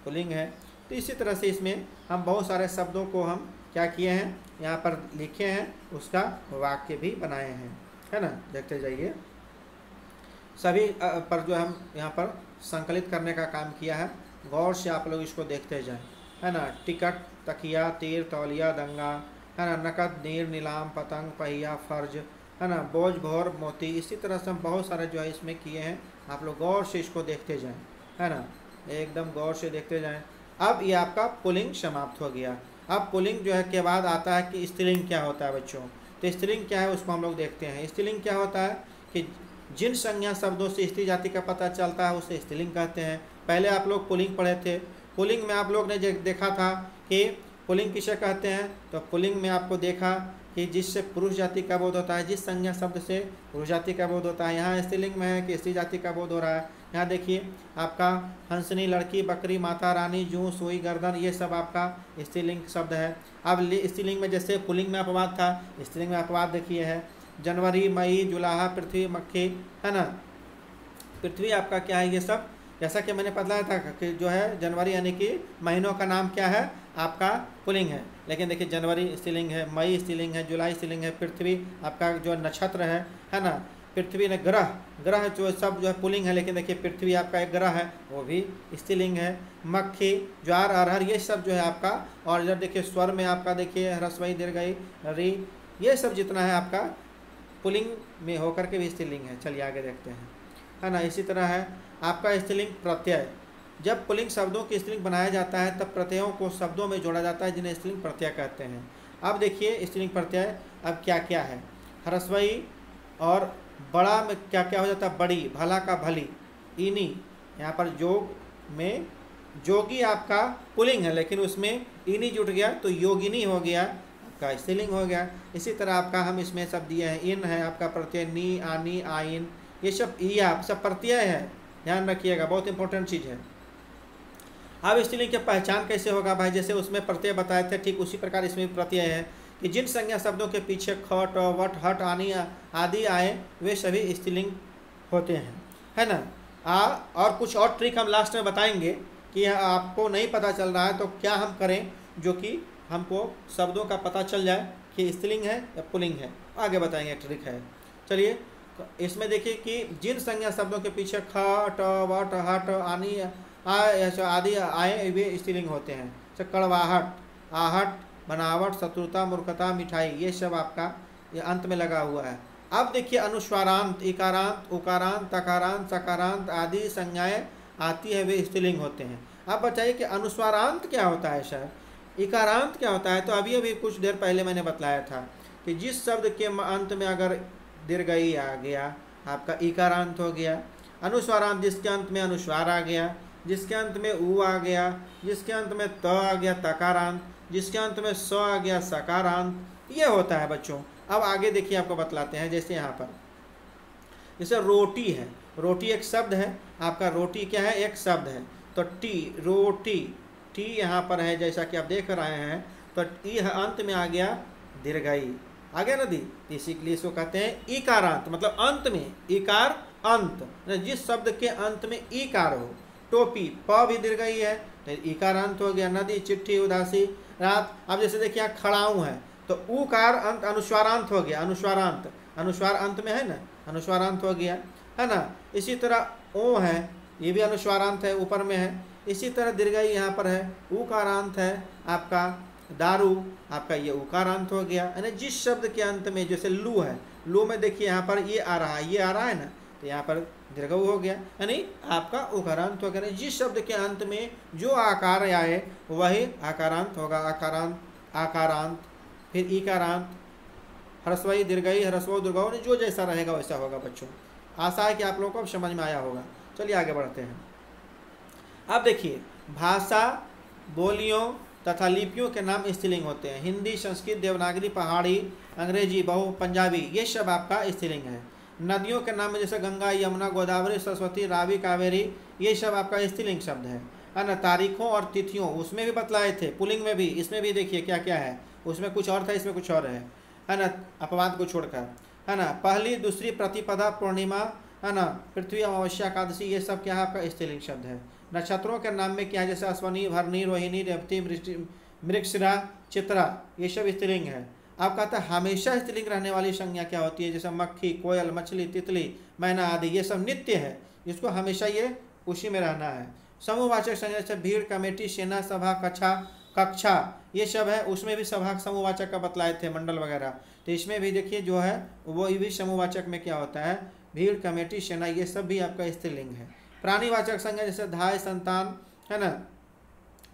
पुल्लिंग है। तो इसी तरह से इसमें हम बहुत सारे शब्दों को हम क्या किए हैं, यहाँ पर लिखे हैं, उसका वाक्य भी बनाए हैं, है ना। देखते जाइए, सभी पर जो हम यहाँ पर संकलित करने का काम किया है, गौर से आप लोग इसको देखते जाएं, है ना। टिकट, तकिया, तीर, तौलिया, दंगा, है ना। नकद, नीर, नीलाम, पतंग, पहिया, फर्ज, है ना। बोझ, भौर, मोती। इसी तरह से हम बहुत सारे जो है इसमें किए हैं, आप लोग गौर से इसको देखते जाएं, है ना, एकदम गौर से देखते जाएं। अब ये आपका पुल्लिंग समाप्त हो गया। अब पुल्लिंग जो है के बाद आता है कि स्त्रीलिंग क्या होता है बच्चों। तो स्त्रीलिंग क्या है उसको हम लोग देखते हैं। स्त्रीलिंग क्या होता है कि जिन संज्ञा शब्दों से स्त्री जाति का पता चलता है उसे स्त्रीलिंग कहते हैं। पहले आप लोग पुल्लिंग पढ़े थे, पुल्लिंग में आप लोग ने देखा था कि पुल्लिंग किसे कहते हैं। तो पुल्लिंग में आपको देखा कि जिससे पुरुष जाति का बोध होता है, जिस संज्ञा शब्द से पुरुष जाति का बोध होता है। यहाँ स्त्रीलिंग में है कि स्त्री जाति का बोध हो रहा है। यहाँ देखिए आपका हंसनी, लड़की, बकरी, माता रानी, जूं, सुई, गर्दन, ये सब आपका स्त्रीलिंग शब्द है। अब स्त्रीलिंग में जैसे पुल्लिंग में अपवाद था, स्त्रीलिंग में अपवाद देखिए है जनवरी, मई, जुलाहा, पृथ्वी, मक्खी, है ना। पृथ्वी आपका क्या है, ये सब जैसा कि मैंने बताया था कि जो है जनवरी यानी कि महीनों का नाम क्या है आपका पुल्लिंग है। लेकिन देखिए जनवरी स्त्रीलिंग है, मई स्त्रीलिंग है, जुलाई स्त्रीलिंग है, पृथ्वी आपका जो नक्षत्र है ना। पृथ्वी ने ग्रह जो सब जो है पुल्लिंग है, लेकिन देखिए पृथ्वी आपका एक ग्रह है, वो भी स्त्रीलिंग है। मक्खी, ज्वार, अरहर, ये सब जो है आपका। और इधर देखिए स्वर में आपका देखिए ह्रस्वई, दीर्घई, री, ये सब जितना है आपका पुल्लिंग में होकर के भी स्त्रीलिंग है। चलिए आगे देखते हैं, है ना। इसी तरह है आपका स्त्रीलिंग प्रत्यय। जब पुल्लिंग शब्दों की स्त्रीलिंग बनाया जाता है तब प्रत्ययों को शब्दों में जोड़ा जाता है, जिन्हें स्त्रीलिंग प्रत्यय कहते हैं। अब देखिए स्त्रीलिंग प्रत्यय अब क्या क्या है। ह्रस्वई और बड़ा में क्या क्या हो जाता है, बड़ी, भला का भली, इनी, यहाँ पर जोग में जोगी आपका पुल्लिंग है, लेकिन उसमें इनी जुट गया तो योगिनी हो गया, आपका स्त्रीलिंग हो गया। इसी तरह आपका हम इसमें सब दिए हैं। इन है आपका प्रत्यय, नी, आनी, आइन, ये सब ई आप सब प्रत्यय है, ध्यान रखिएगा, बहुत इंपॉर्टेंट चीज़ है। अब स्त्रीलिंग की पहचान कैसे होगा भाई, जैसे उसमें प्रत्यय बताए थे ठीक उसी प्रकार इसमें भी प्रत्यय है कि जिन संज्ञा शब्दों के पीछे खट, वट, हट, आनी आदि आए वे सभी स्त्रीलिंग होते हैं, है ना। और कुछ और ट्रिक हम लास्ट में बताएंगे कि आपको नहीं पता चल रहा है तो क्या हम करें जो कि हमको शब्दों का पता चल जाए कि स्त्रीलिंग है या पुल्लिंग है, आगे बताएंगे, ट्रिक है। चलिए इसमें देखिए कि जिन संज्ञा शब्दों के पीछे खट, वट, हट, आनी आदि आए वे स्त्रीलिंग होते हैं। जैसे कड़वाहट, आहट, बनावट, शत्रुता, मूर्खता, मिठाई, ये सब आपका ये अंत में लगा हुआ है। अब देखिए अनुस्वारांत, इकारांत, उकारांत, तकारांत, सकारांत आदि संज्ञाएं आती है, वे स्त्रीलिंग होते हैं। अब बताइए कि अनुस्वारांत क्या होता है सर, इकारांत क्या होता है। तो अभी कुछ देर पहले मैंने बतलाया था कि जिस शब्द के अंत में अगर दीर्घई आ गया आपका इकारांत हो गया। अनुस्वारांत जिसके अंत में अनुस्वार आ गया, जिसके अंत में ऊ आ गया, जिसके अंत में त आ गया तकारांत, जिसके अंत में स आ गया सकारांत, ये होता है बच्चों। अब आगे देखिए आपको बतलाते हैं। जैसे यहाँ पर जैसे रोटी है, रोटी एक शब्द है आपका, रोटी क्या है, एक शब्द है। तो टी, रोटी, टी यहाँ पर है जैसा कि आप देख रहे हैं। तो ई अंत में आ गया दीर्घई, आ गया ना दी, इसीलिए इसको कहते हैं इकारांत, मतलब अंत में इकार अंत, जिस शब्द के अंत में इकार हो। टोपी, प भी दीर्घई है तो इकारांत हो गया। नदी, चिट्ठी, उदासी, रात। अब जैसे देखिए यहाँ खड़ाऊँ है तो ऊकार अंत अनुस्वारांत हो गया, अनुस्वारांत, अनुस्वार अंत में है ना, अनुस्वारांत हो गया, है ना। इसी तरह ओ है, ये भी अनुस्वारांत है, ऊपर में है। इसी तरह दीर्घई यहाँ पर है, उकारांत है आपका। दारू आपका ये उकारांत हो गया, यानी जिस शब्द के अंत में, जैसे लू है, लू में देखिए यहाँ पर ये आ रहा है, ये आ रहा है ना, तो यहाँ पर दीर्घऊ हो गया, यानी आपका उकारांत हो गया। जिस शब्द के अंत में जो आकार आए वही आकारांत होगा, आकारांत, आकारांत, फिर इकारांत, ह्रस्वई, दीर्घई, ह्रस्व, दीर्घऊ, जो जैसा रहेगा वैसा होगा बच्चों। आशा है कि आप लोगों को अब समझ में आया होगा। चलिए आगे बढ़ते हैं। अब देखिए भाषा, बोलियों तथा लिपियों के नाम स्त्रीलिंग होते हैं। हिंदी, संस्कृत, देवनागरी, पहाड़ी, अंग्रेजी, बहु, पंजाबी, ये सब आपका स्त्रीलिंग है। नदियों के नाम में जैसे गंगा, यमुना, गोदावरी, सरस्वती, रावी, कावेरी, ये सब आपका स्त्रीलिंग शब्द है ना। तारीखों और तिथियों उसमें भी बतलाए थे, पुल्लिंग में भी, इसमें भी देखिए क्या क्या है, उसमें कुछ और था, इसमें कुछ और है ना, अपवाद को छोड़कर, है ना, पहली दूसरी प्रतिपदा पूर्णिमा, है ना, पृथ्वी अमावस्या एकादशी, ये सब क्या है आपका स्त्रीलिंग शब्द है। नक्षत्रों के नाम में क्या है, जैसे अश्वनी, भरणी, रोहिणी, रेवती, मृगशिरा, चित्रा, ये सब स्त्रीलिंग है। आप कहते हैं हमेशा स्त्रीलिंग रहने वाली संज्ञा क्या होती है, जैसे मक्खी, कोयल, मछली, तितली, मैना आदि, ये सब नित्य है, इसको हमेशा ये उसी में रहना है। समूहवाचक संज्ञा जैसे भीड़, कमेटी, सेना, सभा, कक्षा, ये सब है, उसमें भी सभा समूहवाचक का बतलाए थे, मंडल वगैरह, तो इसमें भी देखिए जो है वो भी समूहवाचक में क्या होता है, भीड़, कमेटी, सेना, ये सब भी आपका स्त्रीलिंग है। प्राणीवाचक संज्ञा जैसे धाय, संतान, है ना,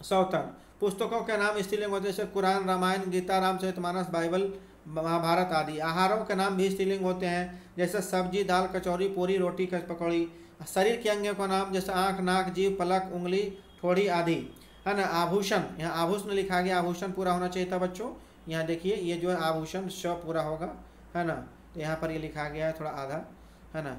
सौतन। पुस्तकों के नाम स्त्रीलिंग होते हैं जैसे कुरान, रामायण, गीता, रामचरितमानस, बाइबल, महाभारत आदि। आहारों के नाम भी स्त्रीलिंग होते हैं जैसे सब्जी, दाल, कचौरी, पूरी, रोटी, पकौड़ी। शरीर के अंगों का नाम जैसे आँख, नाक, जीभ, पलक, उंगली, ठोड़ी आदि, है ना। आभूषण, यहाँ आभूषण लिखा गया, आभूषण पूरा होना चाहिए था बच्चों, यहाँ देखिए ये जो है आभूषण श पूरा होगा, है ना, तो यहाँ पर ये लिखा गया है थोड़ा आधा, है ना।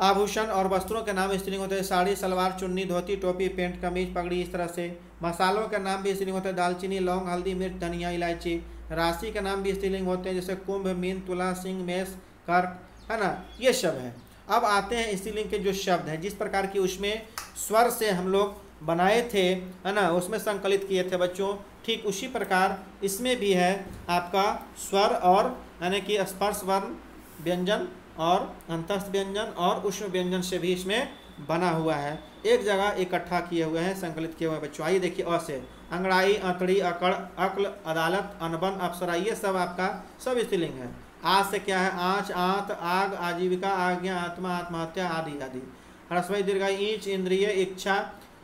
आभूषण और वस्त्रों के नाम स्त्रीलिंग होते हैं साड़ी, सलवार, चुन्नी, धोती, टोपी, पेंट, कमीज, पगड़ी, इस तरह से। मसालों के नाम भी स्त्रीलिंग होते हैं दालचीनी, लौंग, हल्दी, मिर्च, धनिया, इलायची। राशि के नाम भी स्त्रीलिंग होते हैं जैसे कुंभ, मीन, तुला, सिंह, मेष, कर्क, है ना, ये सब है। अब आते हैं स्त्रीलिंग के जो शब्द हैं, जिस प्रकार की उसमें स्वर से हम लोग बनाए थे, है ना, उसमें संकलित किए थे बच्चों, ठीक उसी प्रकार इसमें भी है आपका स्वर और यानी कि स्पर्श वर्ण व्यंजन और अंतस्थ व्यंजन और उष्ण व्यंजन से भी इसमें बना हुआ है, एक जगह इकट्ठा किए हुए हैं, संकलित किए हुए हैं बच्चों। आइए देखिए, अ से अंगड़ाई, अंतड़ी, अकड़, अक्ल, अदालत, अनबन, अप्सरा, ये सब आपका सब स्त्रीलिंग है। आज से क्या है, आँच, आंत, आग, आजीविका, आज्ञा, आत्मा, आत्महत्या आदि आदि। ह्रस्व दीर्घाई, ईंच, इंद्रिय, इच्छा,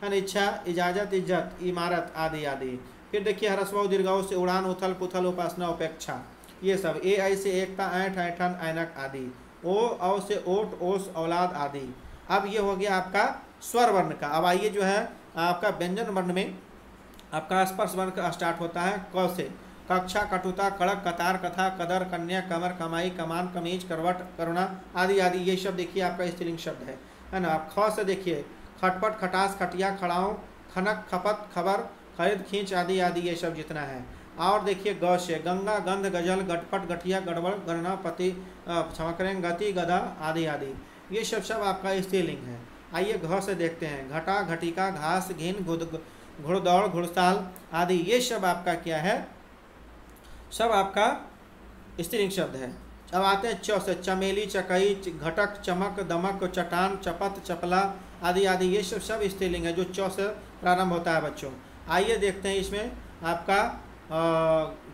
अनिच्छा, इजाजत, इज्जत, इमारत आदि आदि। फिर देखिए ह्रस्व दीर्घाओं से उड़ान, उथल पुथल, उपासना, उपेक्षा, ये सब। ए आई से एकता, ऐंठ, ऐठन, ऐनक आदि। ओ औ से ओट, ओस, औलाद आदि। अब ये हो गया आपका स्वर वर्ण का। अब आइए जो है आपका व्यंजन वर्ण में आपका स्पर्श वर्ण का स्टार्ट होता है क से। कक्षा, कटुता, कड़क, कतार, कथा, कदर, कन्या, कमर, कमाई, कमान, कमीज, करवट, करुणा आदि आदि, ये शब्द देखिए आपका स्त्रीलिंग शब्द है ना। आप ख से देखिए खटपट, खटास, खटिया, खड़ाऊँ, खनक, खपत, खबर, खरीद, खींच आदि आदि, ये सब जितना है। और देखिए ग से गंगा, गंध, गजल, गटपट, गठिया, गड़बड़, गणना, पति, क्षमा करें, गति, गधा आदि आदि, ये सब आपका स्त्रीलिंग है। आइए घ से देखते हैं घटा, घटिका, घास, घिन, घुड़दौड़, घुड़साल आदि, ये सब आपका क्या है, सब आपका स्त्रीलिंग शब्द है। अब आते हैं च से चमेली, चकई, घटक, चमक, दमक, चटान, चपत, चपला आदि आदि, ये सब स्त्रीलिंग है जो च से प्रारंभ होता है बच्चों। आइए देखते हैं इसमें आपका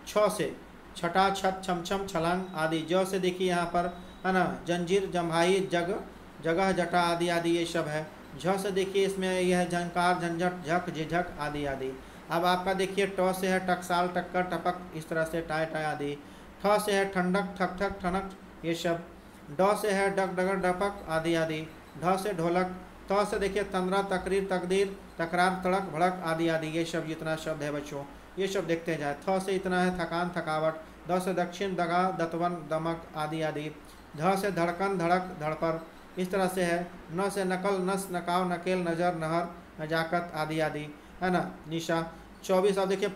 छ से छटा, छत, छमछम, छलांग आदि। ज से देखिए यहाँ पर, है ना, जंजीर, जम्भाई, जगह, जटा आदि आदि, ये सब है। झ से देखिए इसमें यह झंकार, झंझट, झक, झिझक आदि आदि। अब आपका देखिए ट से है टकसाल, टक्कर, टपक, इस तरह से टाय टाय आदि। ठ से है ठंडक, ठक ठक, ठनक, ये सब। ड से है डग, डगर, डपक आदि आदि। ढ से ढोलक। त से देखिए तंद्रा, तकरीर, तकदीर, तकरार, तड़क, भड़क आदि आदि, ये सब जितना शब्द है बच्चों, ये सब देखते जाए। थ से इतना है थकान, थकावट। द से दक्षिण, दगा, दतवन, दमक आदि आदि। ध से धड़कन, धड़क, धड़पर, इस तरह से है। न से नकल, नस, नकाव, नकेल, नज़र, नहर, नजाकत आदि आदि, है ना, निशा। 24 अब देखिए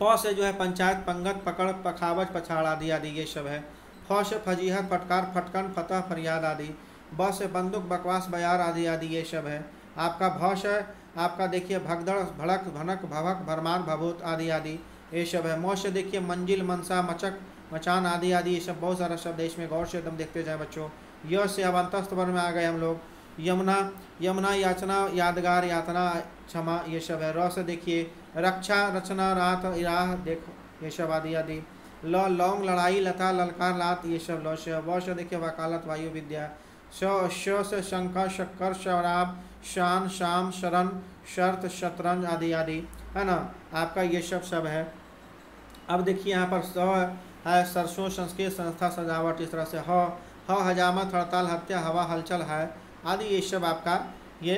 प से जो है पंचायत, पंगत, पकड़, पखावज, पछाड़ आदि आदि, ये सब है। फ से फजीहत, फटकार, फटकन, फतह, फरियाद आदि। ब से बंदूक, बकवास, बयार आदि आदि, ये सब है। आपका भ से आपका देखिए भगदड़, भड़क, भनक, भवक, भरमार, भभूत आदि आदि, ये सब है। म से देखिए मंजिल, मनसा, मचक, मचान आदि आदि, ये सब बहुत सारा शब्द है इसमें, गौर से एकदम देखते जाए बच्चों। य से अब अंतस्थ वर्ण में आ गए हम लोग। यमुना, यमुना, याचना, यादगार, यातना, क्षमा, ये सब है। र से देखिए रक्षा, रचना, रात, राह, देखो, ये सब आदि आदि। ल लौंग, लड़ाई, लता, ललकार, लात, ये सब ल से। व से देखिए वकालत, वायु विद्या। श से शंखा, शक्कर, शराब, शान, शाम, शरण, शर्त, शतरंज आदि आदि, है ना, आपका ये सब है। अब देखिए यहाँ पर स है सरसों, संस्कृत, संस्था, सजावट, इस तरह से। ह हजामत, हड़ताल, हत्या, हवा, हलचल है आदि, ये सब आपका ये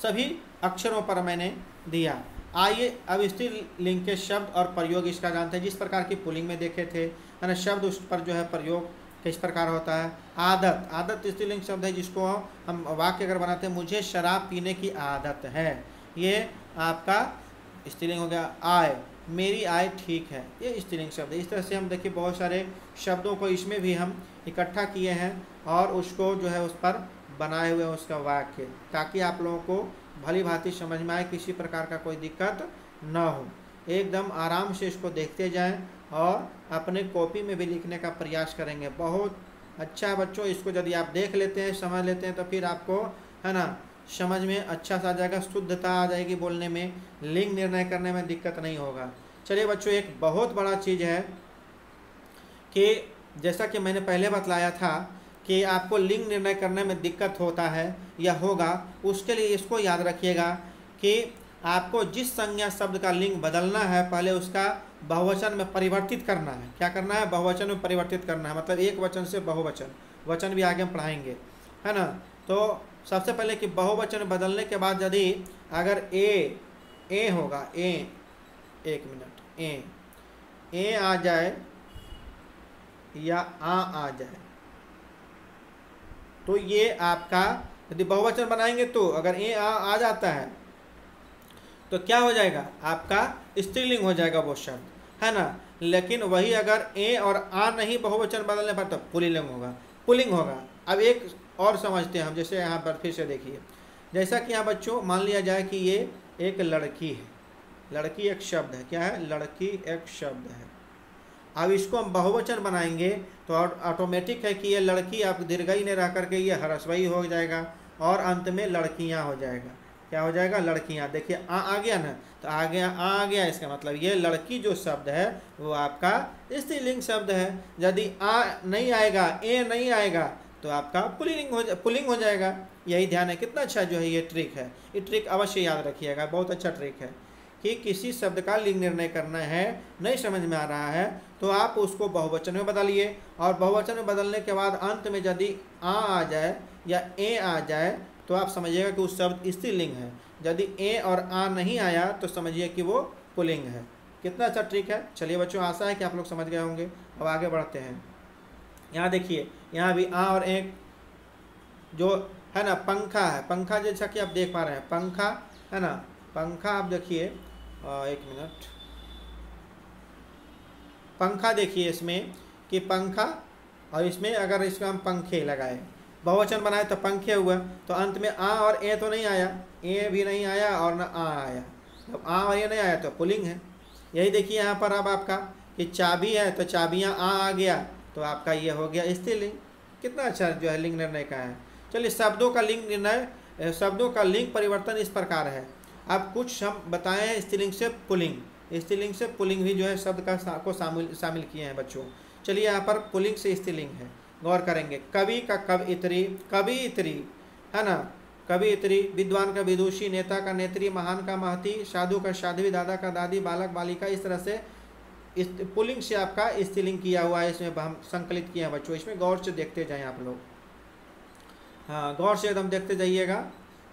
सभी अक्षरों पर मैंने दिया। आइए अब स्त्रीलिंग के शब्द और प्रयोग इसका जानते हैं। जिस प्रकार की पुल्लिंग में देखे थे, है ना, शब्द उस पर जो है प्रयोग किस प्रकार होता है। आदत, आदत स्त्रीलिंग शब्द है जिसको हम वाक्य अगर बनाते हैं, मुझे शराब पीने की आदत है, ये आपका स्त्रीलिंग हो गया। आय, मेरी आय ठीक है, ये स्त्रीलिंग शब्द है। इस तरह से हम देखिए बहुत सारे शब्दों को इसमें भी हम इकट्ठा किए हैं और उसको जो है उस पर बनाए हुए उसका वाक्य, ताकि आप लोगों को भली भांति समझ में आए, किसी प्रकार का कोई दिक्कत न हो। एकदम आराम से इसको देखते जाएं और अपने कॉपी में भी लिखने का प्रयास करेंगे। बहुत अच्छा है बच्चों, इसको यदि आप देख लेते हैं, समझ लेते हैं, तो फिर आपको है ना समझ में अच्छा सा आ जाएगा, शुद्धता आ जाएगी बोलने में, लिंग निर्णय करने में दिक्कत नहीं होगा। चलिए बच्चों, एक बहुत बड़ा चीज़ है कि जैसा कि मैंने पहले बतलाया था कि आपको लिंग निर्णय करने में दिक्कत होता है या होगा, उसके लिए इसको याद रखिएगा कि आपको जिस संज्ञा शब्द का लिंग बदलना है, पहले उसका बहुवचन में परिवर्तित करना है। क्या करना है? बहुवचन में परिवर्तित करना है, मतलब एक वचन से बहुवचन, वचन भी आगे हम पढ़ाएंगे, है ना। तो सबसे पहले कि बहुवचन बदलने के बाद यदि अगर ए होगा, एक मिनट, ए आ जाए या आ जाए, तो ये आपका यदि बहुवचन बनाएंगे तो अगर ए आ जाता है तो क्या हो जाएगा? आपका स्त्रीलिंग हो जाएगा वो शब्द, है ना। लेकिन वही अगर ए और आ नहीं बहुवचन बदलने पर तो पुल्लिंग होगा, पुल्लिंग होगा। अब एक और समझते हैं हम, जैसे यहाँ पर फिर से देखिए, जैसा कि यहाँ बच्चों मान लिया जाए कि ये एक लड़की है, लड़की एक शब्द है। क्या है? लड़की एक शब्द है। अब इसको हम बहुवचन बनाएंगे तो ऑटोमेटिक है कि ये लड़की, आप दीर्घई ने रह करके ये ह्रस्वई हो जाएगा और अंत में लड़कियां हो जाएगा। क्या हो जाएगा? लड़कियां। देखिए आ गया ना, तो आ गया, इसका मतलब ये लड़की जो शब्द है वो आपका स्त्रीलिंग शब्द है। यदि आ नहीं आएगा, ए नहीं आएगा, तो आपका पुल्लिंग हो जाएगा। यही ध्यान है। कितना अच्छा जो है ये ट्रिक है, ये ट्रिक अवश्य याद रखिएगा, बहुत अच्छा ट्रिक है कि किसी शब्द का लिंग निर्णय करना है, नहीं समझ में आ रहा है तो आप उसको बहुवचन में बदलिए, और बहुवचन में बदलने के बाद अंत में यदि आ जाए या ए आ जाए तो आप समझिएगा कि उस शब्द स्त्रीलिंग है। यदि ए और आ नहीं आया तो समझिए कि वो पुल्लिंग है। कितना अच्छा ट्रिक है। चलिए बच्चों, आशा है कि आप लोग समझ गए होंगे। अब आगे बढ़ते हैं। यहाँ देखिए, यहाँ भी आ और ए जो है ना, पंखा है, पंखा जैसा कि आप देख पा रहे हैं, पंखा है ना, पंखा आप देखिए, एक मिनट, पंखा देखिए इसमें कि पंखा, और इसमें अगर इसमें हम पंखे लगाए, बहुवचन बनाए तो पंखे हुआ, तो अंत में आ और ए तो नहीं आया, ए भी नहीं आया और न आ आया। जब आ और ए नहीं आया तो पुल्लिंग है। यही देखिए यहाँ पर अब आपका कि चाबी है तो चाबियाँ आ गया तो आपका ये हो गया स्त्रीलिंग। कितना अच्छा जो है लिंग निर्णय का है। चलिए, शब्दों का लिंग निर्णय, शब्दों का लिंग परिवर्तन इस प्रकार है। अब कुछ हम बताएं हैं स्त्रीलिंग से पुल्लिंग, स्त्रीलिंग से पुल्लिंग भी जो है शब्द का को शामिल किए हैं बच्चों। चलिए, यहाँ पर पुल्लिंग से स्त्रीलिंग है, गौर करेंगे। कवि का कवयित्री, कवयित्री है ना, कवयित्री, विद्वान का विदुषी, नेता का नेत्री, महान का महती, साधु का साध्वी, दादा का दादी, बालक बालिका, इस तरह से इस पुल्लिंग से आपका स्त्रीलिंग किया हुआ है। इसमें हम संकलित किए हैं बच्चों, इसमें गौर से देखते जाएं आप लोग। हाँ, गौर से एकदम देखते जाइएगा।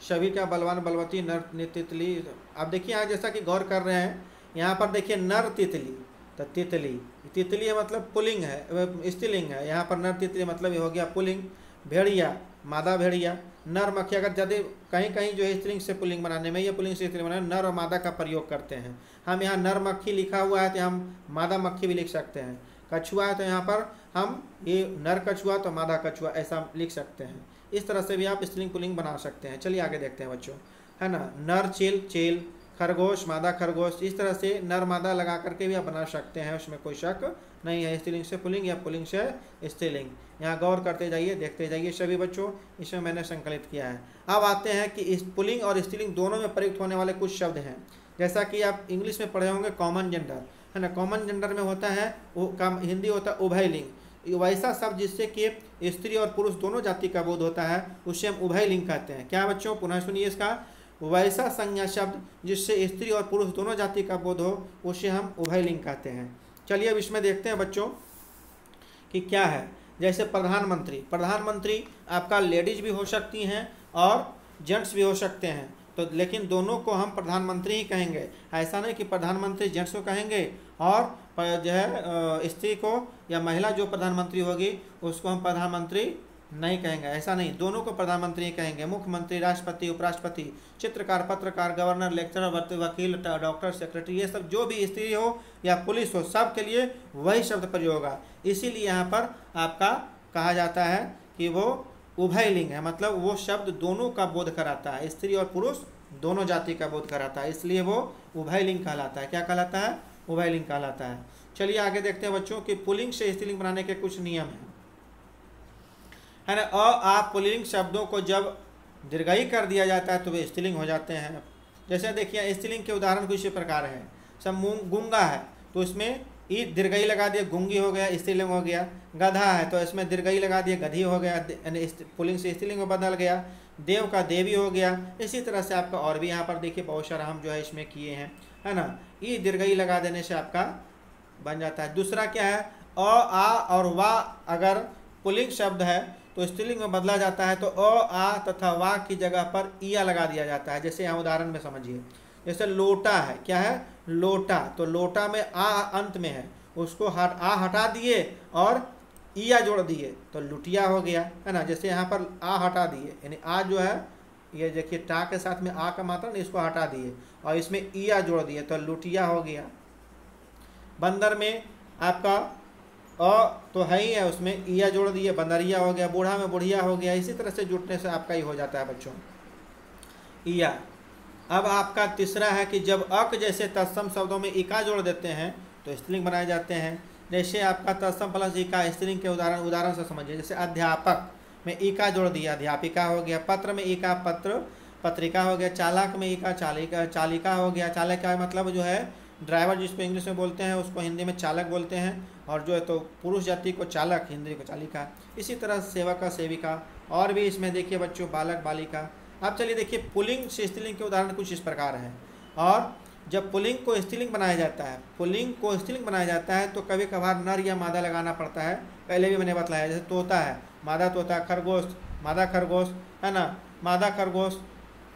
सभी का बलवान बलवती, नर तितली। अब देखिए यहाँ जैसा कि गौर कर रहे हैं, यहाँ पर देखिए नर तितली, तो तितली, तितली है मतलब पुल्लिंग है, स्त्रीलिंग है। यहाँ पर नर तितली मतलब ये हो गया पुल्लिंग। भेड़िया, मादा भेड़िया, नर मक्खी। अगर यदि कहीं कहीं जो है स्त्रीलिंग से पुल्लिंग बनाने में या पुल्लिंग से स्त्रीलिंग बनाने में नर और मादा का प्रयोग करते हैं। हम यहाँ नर मक्खी लिखा हुआ है तो हम मादा मक्खी भी लिख सकते हैं। कछुआ है तो यहाँ पर हम ये नर कछुआ तो मादा कछुआ ऐसा लिख सकते हैं। इस तरह से भी आप स्त्रीलिंग पुल्लिंग बना सकते हैं। चलिए आगे देखते हैं बच्चों, है ना। नर चील, चील, खरगोश, मादा खरगोश, इस तरह से नर मादा लगा करके भी आप बना सकते हैं, उसमें कोई शक नहीं है। स्त्रीलिंग से पुल्लिंग या पुल्लिंग से स्त्रीलिंग, यहाँ गौर करते जाइए, देखते जाइए सभी बच्चों, इसमें मैंने संकलित किया है। अब आते हैं कि इस पुल्लिंग और स्त्रीलिंग दोनों में प्रयुक्त होने वाले कुछ शब्द हैं। जैसा कि आप इंग्लिश में पढ़े होंगे कॉमन जेंडर, है ना। कॉमन जेंडर में होता है वो का हिंदी होता है उभयलिंग। वैसा शब्द जिससे कि स्त्री और पुरुष दोनों जाति का बोध होता है उसे हम उभयलिंग कहते हैं। क्या बच्चों, पुनः सुनिए इसका, वैसा संज्ञा शब्द जिससे स्त्री और पुरुष दोनों जाति का बोध हो उसे हम उभयलिंग कहते हैं। चलिए अब इसमें देखते हैं बच्चों कि क्या है। जैसे प्रधानमंत्री, प्रधानमंत्री आपका लेडीज भी हो सकती हैं और जेंट्स भी हो सकते हैं, तो लेकिन दोनों को हम प्रधानमंत्री ही कहेंगे। ऐसा नहीं कि प्रधानमंत्री जेंट्स को कहेंगे और जो है स्त्री को या महिला जो प्रधानमंत्री होगी उसको हम प्रधानमंत्री नहीं कहेंगे, ऐसा नहीं, दोनों को प्रधानमंत्री कहेंगे। मुख्यमंत्री, राष्ट्रपति, उपराष्ट्रपति, चित्रकार, पत्रकार, गवर्नर, लेक्चरर, वकील, डॉक्टर, सेक्रेटरी, ये सब जो भी स्त्री हो या पुलिस हो, सब के लिए वही शब्द प्रयोग होगा। इसीलिए यहाँ पर आपका कहा जाता है कि वो उभयलिंग है, मतलब वो शब्द दोनों का बोध कराता है, स्त्री और पुरुष दोनों जाति का बोध कराता है, इसलिए वो उभयलिंग कहलाता है। क्या कहलाता है? उभयलिंग कहलाता है। चलिए आगे देखते हैं बच्चों कि पुल्लिंग से स्त्रीलिंग बनाने के कुछ नियम हैं, है ना। आप पुल्लिंग शब्दों को जब दीर्घई कर दिया जाता है तो वे स्त्रीलिंग हो जाते हैं। जैसे देखिए स्त्रीलिंग के उदाहरण कुछ इसी प्रकार है। सब गूंगा है तो इसमें ई दीर्घई लगा दिया, गूंगी हो गया, स्त्रीलिंग हो गया। गधा है तो इसमें दीर्घई लगा दिया, गधी हो गया, पुल्लिंग से स्त्रीलिंग में बदल गया। देव का देवी हो गया। इसी तरह से आपका और भी यहाँ पर देखिए बहुत सारा हम जो है इसमें किए हैं, है ना। ई दीर्घई लगा देने से आपका बन जाता है। दूसरा क्या है, अ, आ और वा अगर पुल्लिंग शब्द है तो स्त्रीलिंग में बदला जाता है तो अ, आ तथा वा की जगह पर इया लगा दिया जाता है। जैसे यहाँ उदाहरण में समझिए, जैसे लोटा है, क्या है? लोटा, तो लोटा में आ अंत में है, उसको आ हटा दिए और इया जोड़ दिए तो लुटिया हो गया, है ना। जैसे यहाँ पर आ हटा दिए, यानी आ जो है ये देखिए टा के साथ में आ का मात्रा नहीं, इसको हटा दिए और इसमें इया जोड़ दिए तो लुटिया हो गया। बंदर में आपका अ तो है ही है, उसमें इया जोड़ दिए, बंदरिया हो गया। बूढ़ा में बुढ़िया हो गया। इसी तरह से जुटने से आपका ही हो जाता है बच्चों इया। अब आपका तीसरा है कि जब अक जैसे तत्सम शब्दों में इका जोड़ देते हैं तो स्त्रीलिंग बनाए जाते हैं। जैसे आपका तत्सम प्लस इका स्त्रीलिंग के उदाहरण से समझिए। जैसे अध्यापक में इका जोड़ दिया, अध्यापिका हो गया। पत्र में इका, पत्र पत्रिका हो गया। चालक में इका, चालिका हो गया। चालक का मतलब जो है ड्राइवर, जिसको इंग्लिश में बोलते हैं उसको हिंदी में चालक बोलते हैं, और जो है तो पुरुष जाति को चालक, हिंदी को चालिका। इसी तरह सेवक का सेविका, और भी इसमें देखिए बच्चों बालक बालिका। अब चलिए देखिए पुल्लिंग से स्त्रीलिंग के उदाहरण कुछ इस प्रकार हैं। और जब पुल्लिंग को स्त्रीलिंग बनाया जाता है, पुल्लिंग को स्त्रीलिंग बनाया जाता है तो कभी कभार नर या मादा लगाना पड़ता है। पहले भी मैंने बताया, जैसे तोता है, मादा तोता। खरगोश, मादा खरगोश, है ना, मादा खरगोश।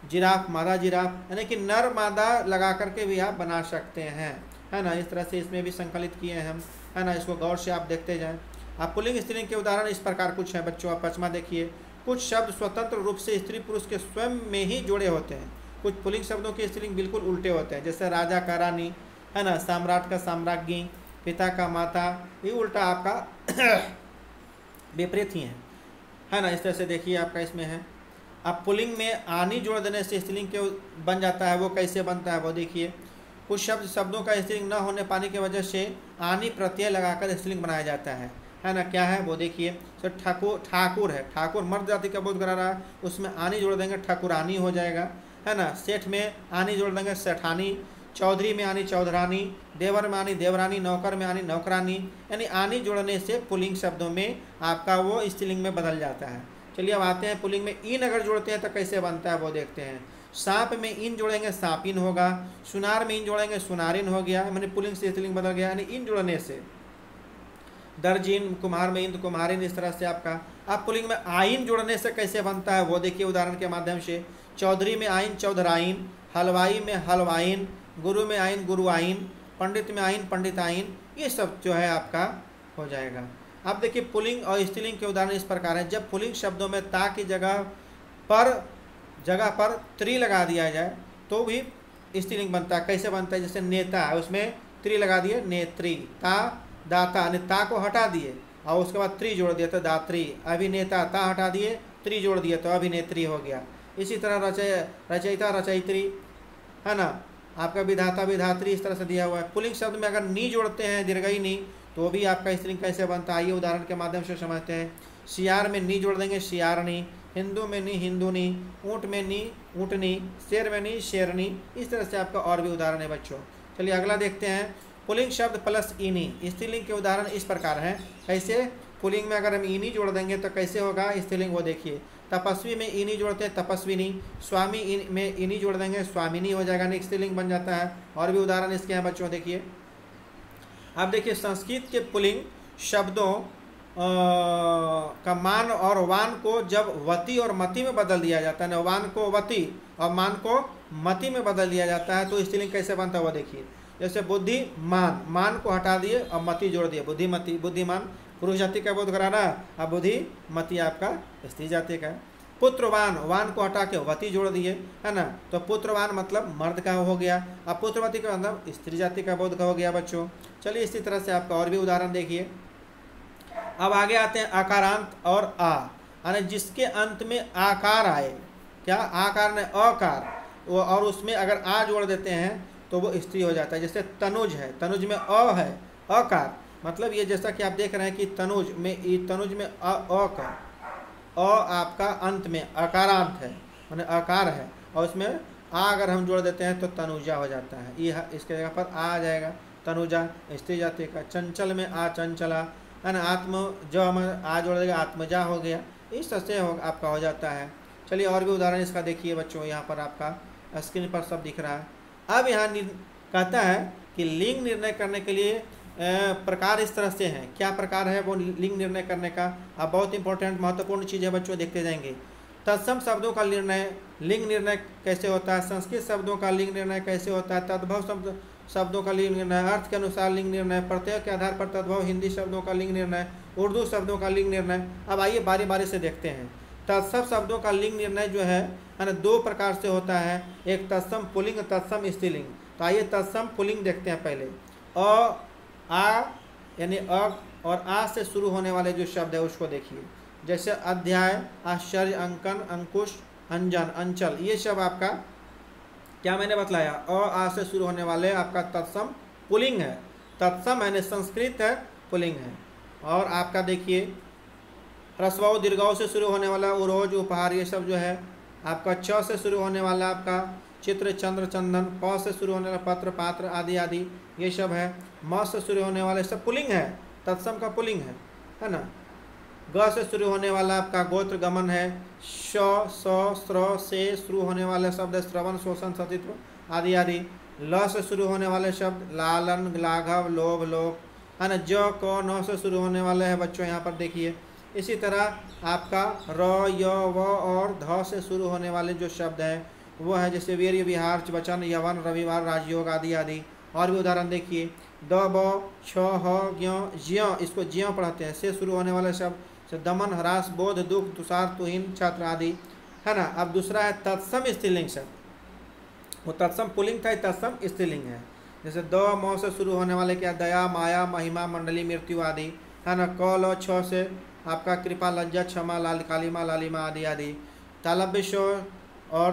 जिराफ, मादा जिराफ, यानी कि नर मादा लगा करके भी आप बना सकते हैं, है ना। इस तरह से इसमें भी संकलित किए हैं हम, है ना। इसको गौर से आप देखते जाएं। आप पुल्लिंग स्त्रीलिंग के उदाहरण इस प्रकार कुछ हैं बच्चों। आप पचमा देखिए, कुछ शब्द स्वतंत्र रूप से स्त्री पुरुष के स्वयं में ही जुड़े होते हैं। कुछ पुल्लिंग शब्दों के स्त्रीलिंग बिल्कुल उल्टे होते हैं, जैसे राजा का रानी, है ना, सम्राट का साम्राज्ञी, पिता का माता, ये उल्टा आपका विपरीत ही है ना। इस तरह से देखिए आपका इसमें है। अब पुल्लिंग में आनी जोड़ देने से स्त्रीलिंग के बन जाता है। वो कैसे बनता है वो देखिए। कुछ शब्दों का स्त्रीलिंग न होने पाने की वजह से आनी प्रत्यय लगाकर स्त्रीलिंग बनाया जाता है ना। क्या है वो देखिए। तो ठाकुर है, ठाकुर मर्द जाति का बोध करा रहा है, उसमें आनी जोड़ देंगे ठाकुरानी हो जाएगा, है ना। सेठ में आनी जोड़ देंगे सेठानी। चौधरी में आनी चौधरानी। देवर में आनी देवरानी। नौकर में आनी नौकरानी। यानी आनी जोड़ने से पुल्लिंग शब्दों में आपका वो स्त्रीलिंग में बदल जाता है। चलिए अब आते हैं पुल्लिंग में इन अगर जोड़ते हैं तो कैसे बनता है वो देखते हैं। सांप में इन जोड़ेंगे सापिन होगा। सुनार में इन जोड़ेंगे सुनारिन हो गया, मैंने पुल्लिंग से स्त्रीलिंग बदल गया, यानी इन जोड़ने से। दर्जिन, कुम्हार में इंद कुम्हारिन, इस तरह से आपका। आप पुल्लिंग में आइन जोड़ने से कैसे बनता है वो देखिए उदाहरण के माध्यम से। चौधरी में आइन चौधराइन। हलवाई में हलवाइन। गुरु में आइन गुरुआइन। पंडित में आइन पंडिताइन। ये सब जो है आपका हो जाएगा। अब देखिए पुल्लिंग और स्त्रीलिंग के उदाहरण इस प्रकार हैं। जब पुल्लिंग शब्दों में ता की जगह पर त्रि लगा दिया जाए तो भी स्त्रीलिंग बनता है। कैसे बनता है, जैसे नेता है, उसमें त्रि लगा दिए नेत्री। ता दाता, ता को हटा दिए और उसके बाद त्रि जोड़ दिया तो दात्री। अभिनेता, ता हटा दिए, त्रि जोड़ दिए तो अभिनेत्री हो गया। इसी तरह रचयिता रचयित्री, है ना। आपका विधाता विधात्री, इस तरह से दिया हुआ है। पुल्लिंग शब्द में अगर नी जोड़ते हैं, दीर्घई नी, तो भी आपका स्त्रीलिंग कैसे बनता है आइए उदाहरण के माध्यम से समझते हैं। सियार में नी जोड़ देंगे सियारनी। हिंदू में नी हिंदूनी। ऊँट में नी ऊँटनी। शेर में नी शेरनी। इस तरह से आपका और भी उदाहरण है बच्चों। चलिए अगला देखते हैं। पुल्लिंग शब्द प्लस इनी स्त्रीलिंग के उदाहरण इस प्रकार हैं। कैसे, पुल्लिंग में अगर हम इनी जोड़ देंगे तो कैसे होगा स्त्रीलिंग वो देखिए। तपस्वी में इनी जोड़ते हैं तपस्विनी। स्वामी में इनी जोड़ देंगे स्वामिनी हो जाएगा, स्त्रीलिंग बन जाता है। और भी उदाहरण इसके हैं बच्चों देखिए। अब देखिए संस्कृत के पुल्लिंग शब्दों का मान और वान को जब वती और मति में बदल दिया जाता है, वान को वती और मान को मति में बदल दिया जाता है तो स्त्रीलिंग कैसे बनता है वो देखिए। जैसे बुद्धिमान, मान को हटा दिए और मति जोड़ दिए, बुद्धिमती, बुद्धिमान। पुरुष जाति का बोध कराना, अब बुद्धिमती आपका स्त्री जाति का। पुत्रवान, वान को हटा के वती जोड़ दिए, है ना, तो पुत्रवान मतलब मर्द का हो गया। अब पुत्रवती का मतलब स्त्री जाति का बोध का हो गया बच्चों। चलिए इसी तरह से आपका और भी उदाहरण देखिए। अब आगे आते हैं आकारांत और आ, यानी जिसके अंत में आकार आए, क्या आकार ने अकार, वो और उसमें अगर आ जोड़ देते हैं तो वो स्त्री हो जाता है। जैसे तनुज है, तनुज में अ है, अकार, मतलब ये जैसा कि आप देख रहे हैं कि तनुज में अकार, अ आपका अंत में अकारांत है, माने आकार है, और उसमें आ अगर हम जोड़ देते हैं तो तनुजा हो जाता है। ये इसके जगह पर आ जाएगा, तनुजा स्त्री जाति का। चंचल में आ चंचला, है ना, आत्म जो में आ जोड़ देगा आत्मजा हो गया। इस तरह से आपका हो जाता है। चलिए और भी उदाहरण इसका देखिए बच्चों, यहाँ पर आपका स्क्रीन पर सब दिख रहा है। अब यहाँ कहता है कि लिंग निर्णय करने के लिए प्रकार इस तरह से हैं। क्या प्रकार है वो लिंग निर्णय करने का? अब बहुत इंपॉर्टेंट महत्वपूर्ण चीज़ है बच्चों, देखते जाएंगे। तत्सम शब्दों का निर्णय, लिंग निर्णय कैसे होता है? संस्कृत शब्दों का लिंग निर्णय कैसे होता है? तद्भव शब्दों का लिंग निर्णय, अर्थ के अनुसार लिंग निर्णय, प्रत्यय के आधार पर तद्भव हिंदी शब्दों का लिंग निर्णय, उर्दू शब्दों का लिंग निर्णय। अब आइए बारी बारी से देखते हैं। तत्सम शब्दों का लिंग निर्णय जो है ना, दो प्रकार से होता है, एक तत्सम पुल्लिंग, तत्सम स्त्रीलिंग। तो आइए तत्सम पुल्लिंग देखते हैं पहले। आ यानी अ और आ से शुरू होने वाले जो शब्द है उसको देखिए। जैसे अध्याय, आश्चर्य, अंकन, अंकुश, अंजन, अंचल, ये सब आपका क्या मैंने बतलाया, अ आ से शुरू होने वाले आपका तत्सम पुल्लिंग है। तत्सम यानी संस्कृत है, पुल्लिंग है। और आपका देखिए ह्रस्व दीर्घाओं से शुरू होने वाला उरोज, उपहार, ये सब जो है आपका। च से शुरू होने वाला आपका चित्र, चंद्र, चंदन। प से शुरू होने वाला पत्र, पात्र आदि आदि, ये सब है। म से शुरू होने वाले सब पुल्लिंग है, तत्सम का पुल्लिंग है ना। ग से शुरू होने वाला आपका गोत्र, गमन है। श, स, स्र से शुरू होने वाले शब्द श्रवण, शोषण, सतीत्व आदि आदि। ल से शुरू होने वाले शब्द लालन, लाघव, लोभ, लोक, है ना। ज, क, न से शुरू होने वाले हैं बच्चों, यहाँ पर देखिए। इसी तरह आपका र, य, व और ध से शुरू होने वाले जो शब्द हैं वो है जैसे वीर्य, विहार, वचन, यवन, रविवार, राजयोग आदि आदि। और भी उदाहरण देखिए। द, ब, छ, ह, ज्य, इसको ज्य पढ़ते हैं, से शुरू होने वाले शब्द दमन, ह्रास, बोध, दुख, तुषार, तुहिन, छत्र आदि, है ना। अब दूसरा है तत्सम स्त्रीलिंग शब्द। वो तत्सम पुल्लिंग था, तत्सम स्त्रीलिंग है। जैसे द, म से शुरू होने वाले क्या, दया, माया, महिमा, मंडली, मृत्यु आदि, है ना। क, ल, छ से आपका कृपा, लज्जा, क्षमा, कालीमा, लालिमा आदि आदि। तालव्य श और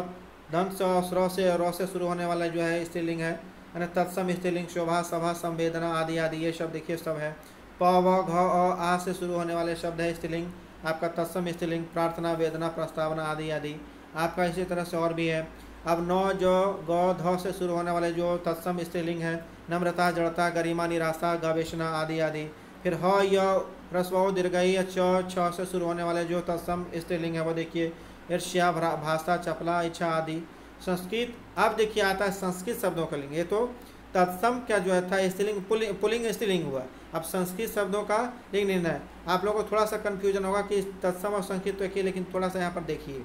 दंत स्र से, र से शुरू होने वाला जो है स्त्रीलिंग है ना। तत्सम स्त्रीलिंग, शोभा, सभा, संवेदना आदि आदि, ये शब्द देखिए सब है। प, व, घ, अ, आ से शुरू होने वाले शब्द है स्त्रीलिंग, आपका तत्सम स्त्रीलिंग। प्रार्थना, वेदना, प्रस्तावना आदि आदि आपका। इसी तरह से और भी है। अब न, जो, ग, ध से शुरू होने वाले जो तत्सम स्त्रीलिंग है, नम्रता, जड़ता, गरिमा, निराशा, गवेषणा आदि आदि। फिर ह, य, ह्रस्व दीर्घई, च, छ से शुरू होने वाले जो तत्सम स्त्रीलिंग है वो देखिए। ईर्ष्या, भाषा, चपला, इच्छा आदि। संस्कृत, अब देखिए आता है संस्कृत शब्दों का लिंग। ये तो तत्सम क्या जो है था स्त्रीलिंग, पुल्लिंग स्त्रीलिंग हुआ। अब संस्कृत शब्दों का लिंग निर्णय, आप लोगों को थोड़ा सा कन्फ्यूजन होगा कि तत्सम और संस्कृत तो एक ही, लेकिन थोड़ा सा यहाँ पर देखिए।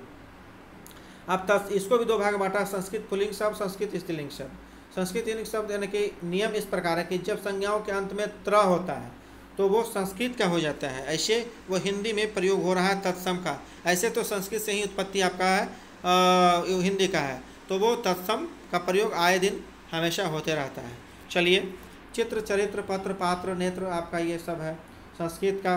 अब इसको भी दो भाग बांटा, संस्कृत पुल्लिंग शब्द, संस्कृत स्त्रीलिंग शब्द। संस्कृत स्त्रीलिंग शब्द यानी कि नियम इस प्रकार है कि जब संज्ञाओं के अंत में त्र होता है तो वो संस्कृत का हो जाता है, ऐसे वो हिंदी में प्रयोग हो रहा है तत्सम का। ऐसे तो संस्कृत से ही उत्पत्ति आपका है, हिंदी का है, तो वो तत्सम का प्रयोग आए दिन हमेशा होते रहता है। चलिए चित्र, चरित्र, पत्र, पात्र, नेत्र आपका ये सब है संस्कृत का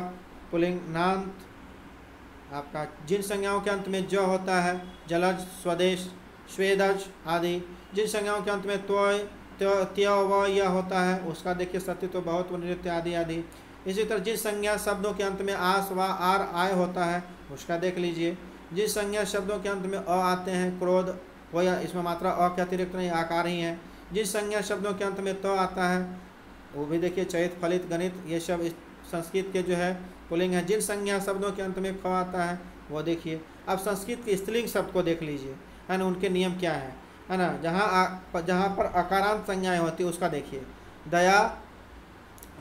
पुल्लिंग। नान्त आपका जिन संज्ञाओं के अंत में ज होता है, जलज, स्वदेश, स्वेदज आदि। जिन संज्ञाओं के अंत में त्वय, त्य, व, य होता है उसका देखिए सत्य, बहुत, नृत्य आदि आदि। इसी तरह जिस संज्ञा शब्दों के अंत में आस, व, आर, आय होता है उसका देख लीजिए। जिस संज्ञा शब्दों के अंत में अ आते हैं, क्रोध, वो या इसमें मात्रा अ के अतिरिक्त नहीं, आकार ही है। जिस संज्ञा शब्दों के अंत में त आता है वो भी देखिए, चैत, फलित, गणित, ये सब संस्कृत के जो है पुल्लिंग है। जिन संज्ञा शब्दों के अंत में ख आता है वो देखिए। अब संस्कृत के स्त्रीलिंग शब्द को देख लीजिए, है ना, उनके नियम क्या है ना। जहाँ पर अकारांत संज्ञाएँ होती है उसका देखिए। दया,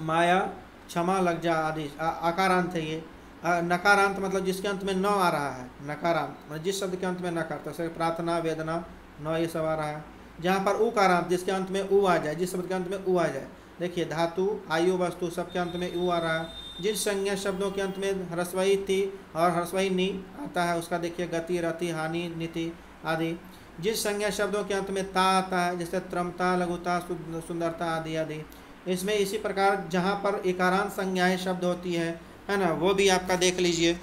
माया, क्षमा, लज्जा आदि आकारांत है ये। नकारांत मतलब जिसके अंत में न आ रहा है, नकारांत मतलब जिस शब्द के अंत में नकार, जैसे प्रार्थना, वेदना, न, ये सब आ रहा है। जहाँ पर उकारांत जिसके अंत में उ आ जाए, जिस शब्द के अंत में उ आ जाए, देखिए धातु, आयु, वस्तु सबके अंत में उ आ रहा है। जिन संज्ञा शब्दों के अंत में ह्रस्वई ती और ह्रस्वई नी आता है उसका देखिए गति, रति, हानि, नीति आदि। जिस संज्ञा शब्दों के अंत में ता आता है जैसे त्रमता, लघुता, सुंदरता आदि आदि। इसमें इसी प्रकार जहाँ पर इकारांत संज्ञाएं शब्द होती है ना, वो भी आपका देख लीजिए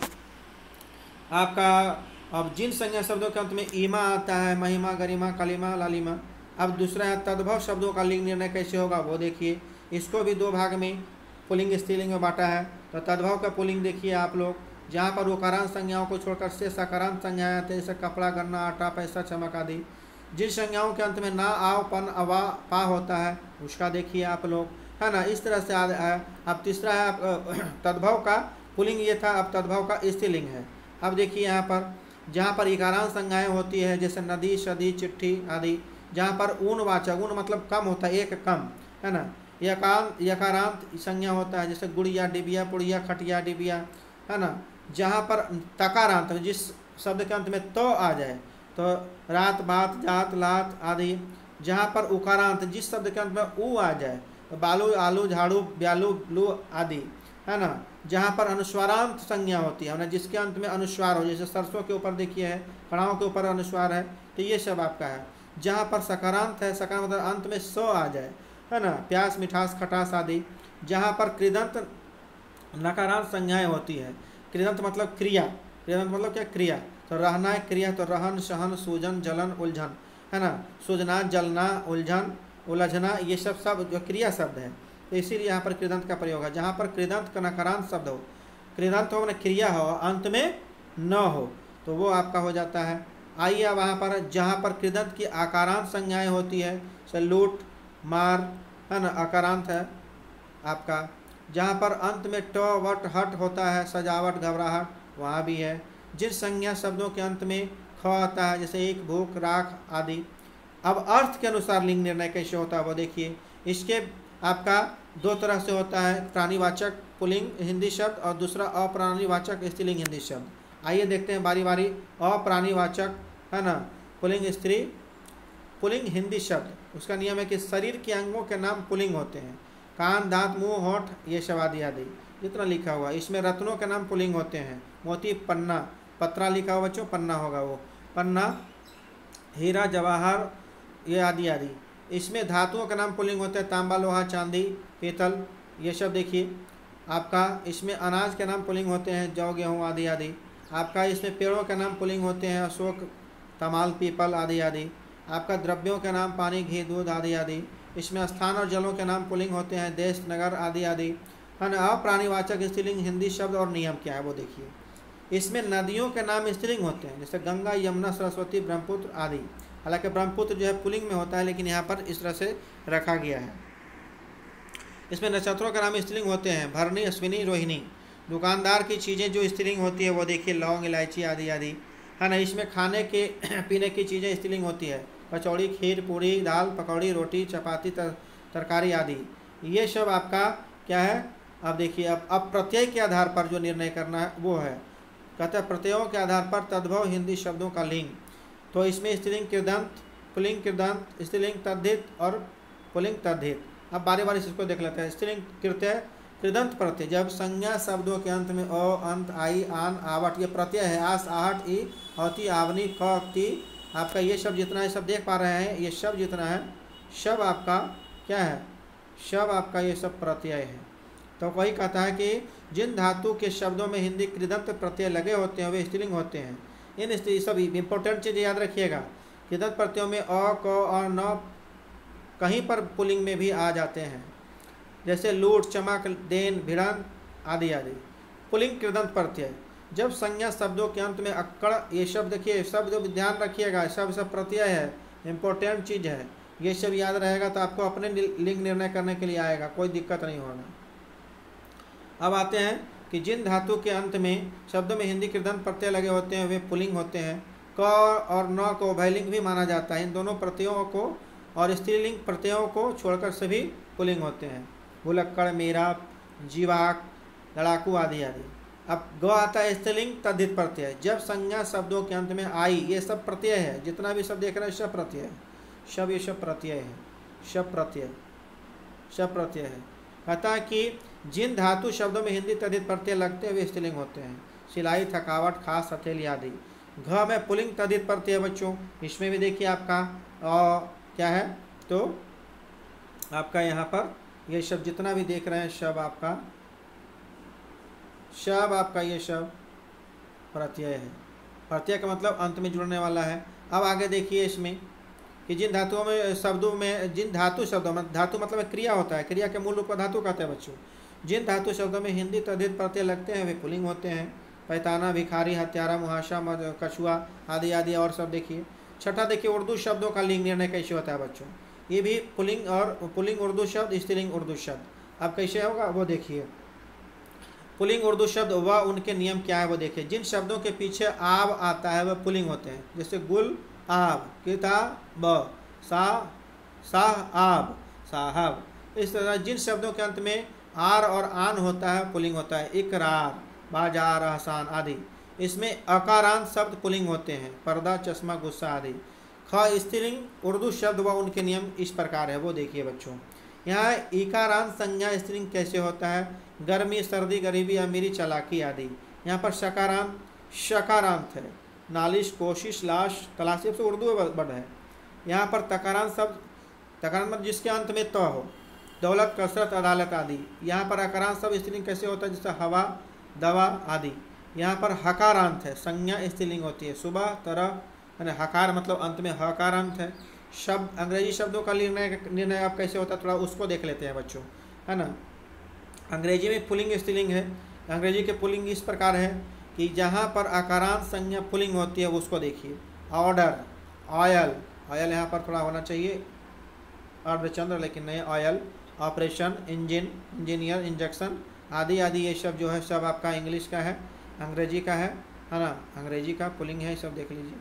आपका। अब जिन संज्ञा शब्दों के अंत में ईमा आता है, महिमा, गरिमा, कलिमा, लालिमा। अब दूसरा है तद्भव शब्दों का लिंग निर्णय कैसे होगा वो देखिए। इसको भी दो भाग में पुल्लिंग स्त्रीलिंग में बांटा है। तो तद्भव का पुल्लिंग देखिए आप लोग, जहाँ पर उकारांत संज्ञाओं को छोड़कर शेष सकारांत संज्ञाएं आते हैं, जैसे कपड़ा, गन्ना, आटा, पैसा, चमक आदि। जिन संज्ञाओं के अंत में ना, आव, पन, अवा, पा होता है उसका देखिए आप लोग, है ना। इस तरह से अब तीसरा है तद्भव का पुल्लिंग ये था, अब तद्भव का स्त्रीलिंग है। अब देखिए यहाँ पर जहाँ पर इकारांत संज्ञाएं होती है जैसे नदी, सदी, चिट्ठी आदि, जहाँ पर ऊन वाचक, ऊन मतलब कम होता है, एक कम, है ना। यकारांत संज्ञा होता है जैसे गुड़िया, डिबिया, पुड़िया, खटिया, डिबिया, है ना। जहाँ पर तकारांत, जिस शब्द के अंत में तो आ जाए, तो रात, बात, जात, लात आदि। जहाँ पर उकारांत, जिस शब्द के अंत में ऊ आ जाए, तो बालू, आलू, झाड़ू, ब्यालू, लू आदि, है ना। जहाँ पर अनुस्वारांत संज्ञा होती है, जिसके अंत में अनुस्वार हो, जैसे सरसों के ऊपर देखिए है, कड़ाहों के ऊपर अनुस्वार है, तो ये सब आपका है। जहाँ पर सकारांत है, सकार मतलब अंत में सो आ जाए, है ना, प्यास, मिठास, खटास आदि। जहाँ पर कृदंत नकारांत संज्ञाएं होती है, कृदंत मतलब क्रिया, कृदंत मतलब क्या, क्रिया। तो रहना है क्रिया, तो रहन, सहन, सूजन, जलन, उलझन, है ना। सूजना, जलना, उलझन, उलझना, ये सब जो क्रिया शब्द है, तो इसीलिए यहाँ पर कृदंत का प्रयोग है। जहाँ पर कृदंत का नकारांत शब्द हो, कृदंत हो, क्रिया हो, अंत में न हो, तो वो आपका हो जाता है। आइए अब वहाँ पर जहाँ पर कृदंत की आकारांत संज्ञाएं होती है, जैसे लूट, मार, है ना, आकारांत है आपका। जहाँ पर अंत में ट, वट, हट होता है, सजावट, घबराहट, वहाँ भी है। जिन संज्ञा शब्दों के अंत में ख आता है जैसे एक, भूख, राख आदि। अब अर्थ के अनुसार लिंग निर्णय कैसे होता है वो देखिए। इसके आपका दो तरह से होता है, प्राणीवाचक पुल्लिंग हिंदी शब्द और दूसरा अप्राणीवाचक स्त्रीलिंग हिंदी शब्द। आइए देखते हैं बारी बारी। अप्राणीवाचक, है ना, पुल्लिंग स्त्री पुल्लिंग हिंदी शब्द, उसका नियम है कि शरीर के अंगों के नाम पुल्लिंग होते हैं, कान, दांत, मुंह, होठ, ये सब आदि आदि जितना लिखा हुआ। इसमें रत्नों के नाम पुल्लिंग होते हैं, मोती, पन्ना, पत्रा लिखा हुआ बच्चों, पन्ना होगा वो, पन्ना, हीरा, जवाहर, ये आदि आदि। इसमें धातुओं के नाम पुल्लिंग होते हैं, तांबा, लोहा, चांदी, पीतल, ये सब देखिए आपका। इसमें अनाज के नाम पुल्लिंग होते हैं, जौ, गेहूँ आदि आदि आपका। इसमें पेड़ों के नाम पुल्लिंग होते हैं, अशोक, तमाल, पीपल आदि आदि आपका। द्रव्यों के नाम पानी, घी, दूध आदि आदि। इसमें स्थान और जलों के नाम पुल्लिंग होते हैं, देश, नगर आदि आदि, है ना। अप्राणीवाचक स्त्रीलिंग हिंदी शब्द और नियम क्या है वो देखिए। इसमें नदियों के नाम स्त्रीलिंग होते हैं, जैसे गंगा, यमुना, सरस्वती, ब्रह्मपुत्र आदि। हालांकि ब्रह्मपुत्र जो है पुल्लिंग में होता है, लेकिन यहाँ पर इस तरह से रखा गया है। इसमें नक्षत्रों के नाम स्त्रीलिंग होते हैं, भरणी, अश्विनी, रोहिणी। दुकानदार की चीज़ें जो स्त्रीलिंग होती है वो देखिए, लौंग, इलायची आदि आदि, है ना। इसमें खाने के पीने की चीज़ें स्त्रीलिंग होती है, कचौड़ी, खीर, पूड़ी, दाल, पकौड़ी, रोटी, चपाती, तरकारी आदि। ये सब आपका क्या है। अब देखिए अब प्रत्यय के आधार पर जो निर्णय करना है वो है, कहते हैं प्रत्ययों के आधार पर तद्भव हिंदी शब्दों का लिंग। तो इसमें स्त्रीलिंग कृदंत, पुल्लिंग कृदंत, स्त्रीलिंग तद्धित और पुल्लिंग तद्धित। अब बारी बारी से इसको देख लेते हैं। स्त्रीलिंग कृत्य, कृदंत प्रत्यय, जब संज्ञा शब्दों के अंत में अ, अंत, आई, आन, आवट, ये प्रत्यय है, आस, आहट, ई, औती, आवनी, क, ती, आपका ये शब्द जितना है सब देख पा रहे हैं, ये शब्द जितना है शब्द आपका क्या है, शब्द आपका ये सब प्रत्यय है। तो वही कहता है कि जिन धातु के शब्दों में हिंदी कृदंत प्रत्यय लगे होते हैं वे स्त्रीलिंग होते हैं। इन सब इंपॉर्टेंट चीज़ याद रखिएगा। कृदंत प्रत्ययों में अ, क और न कहीं पर पुल्लिंग में भी आ जाते हैं, जैसे लूट, चमक, देन, भिड़न आदि आदि। पुल्लिंग कृदंत प्रत्यय, जब संज्ञा शब्दों के अंत में अक्कड़, ये शब्द देखिए, शब्द ध्यान रखिएगा, सब प्रत्यय है, इंपॉर्टेंट चीज़ है, ये सब याद रहेगा तो आपको अपने लिंग निर्णय करने के लिए आएगा, कोई दिक्कत नहीं होगा। अब आते हैं कि जिन धातु के अंत में शब्दों में हिंदी कृदंत प्रत्यय लगे होते हैं वे पुल्लिंग होते हैं। क और न को उभयलिंग भी माना जाता है। इन दोनों प्रत्ययों को और स्त्रीलिंग प्रत्ययों को छोड़कर सभी पुल्लिंग होते हैं। भुलक्कड़, मेरा, जीवाक, लड़ाकू आदि आदि। अब ग आता है स्त्रीलिंग तद्धित प्रत्यय, जब संज्ञा शब्दों के अंत में आई, ये सब प्रत्यय है, जितना भी सब देख रहे हैं सब प्रत्यय है, सब ये सब प्रत्यय है, सब प्रत्यय, सब प्रत्यय कहता है कि जिन धातु शब्दों में हिंदी तद्धित प्रत्यय लगते हैं वे स्त्रीलिंग होते हैं। सिलाई, थकावट, खास, हथेली आदि। घ में पुल्लिंग तद्धित प्रत्यय है बच्चों। इसमें भी देखिए आपका क्या है, तो आपका यहाँ पर ये शब्द जितना भी देख रहे हैं शब्द आपका ये शब्द प्रत्यय है। प्रत्यय का मतलब अंत में जुड़ने वाला है। अब आगे देखिए इसमें कि जिन धातुओं में शब्दों में जिन धातु शब्दों में, धातु मतलब क्रिया होता है, क्रिया के मूल रूप को धातु कहते हैं बच्चों। जिन धातु शब्दों में हिंदी तद्धित प्रत्यय लगते हैं वे पुल्लिंग होते हैं। पैताना, भिखारी, हत्यारा, मुहाशा, कछुआ आदि आदि और सब देखिए। छठा देखिए उर्दू शब्दों का लिंग निर्णय कैसे होता है बच्चों। ये भी पुल्लिंग और पुल्लिंग उर्दू शब्द, स्त्रीलिंग उर्दू शब्द। अब कैसे होगा वो देखिए। पुल्लिंग उर्दू शब्द व उनके नियम क्या है वो देखिए। जिन शब्दों के पीछे आब आता है वह पुल्लिंग होते हैं, जैसे गुल आब, किताब, साह आब, साहब। इस तरह जिन शब्दों के अंत में आर और आन होता है पुल्लिंग होता है। इकरार, बाजार, आसान आदि। इसमें अकारांत शब्द पुल्लिंग होते हैं, पर्दा, चश्मा, गुस्सा आदि। ख स्त्रीलिंग उर्दू शब्द व उनके नियम इस प्रकार है वो देखिए बच्चों। यहाँ इकारांत संज्ञा स्त्रीलिंग कैसे होता है। गर्मी, सर्दी, गरीबी, अमीरी, चालाकी आदि। यहाँ पर शकारांत है। नालिश, कोशिश, लाश, तलाश, सबसे उर्दू वर्ड है। यहाँ पर तकारांत शब्द, तकारांत मतलब जिसके अंत में त हो। दौलत, कसरत, अदालत आदि। यहाँ पर अकारांत शब्द स्त्रीलिंग कैसे होता है, जैसे हवा, दवा आदि। यहाँ पर हकारांत है, संज्ञा स्त्रीलिंग होती है। सुबह, तरह, यानी हकार मतलब अंत में हकारांत है। शब्द अंग्रेजी शब्दों का निर्णय अब कैसे होता है थोड़ा उसको देख लेते हैं बच्चों, है ना। अंग्रेजी में पुल्लिंग स्त्रीलिंग है। अंग्रेजी के पुल्लिंग इस प्रकार है कि जहाँ पर अकारांत संज्ञा पुल्लिंग होती है उसको देखिए। ऑर्डर, ऑयल, ऑयल यहाँ पर थोड़ा होना चाहिए अर्धचंद्र लेकिन नहीं, oil. Operation, engine, engineer, injection आदि आदि। ये सब जो है सब आपका इंग्लिश का है, अंग्रेजी का है ना। अंग्रेजी का पुल्लिंग है, सब देख लीजिए।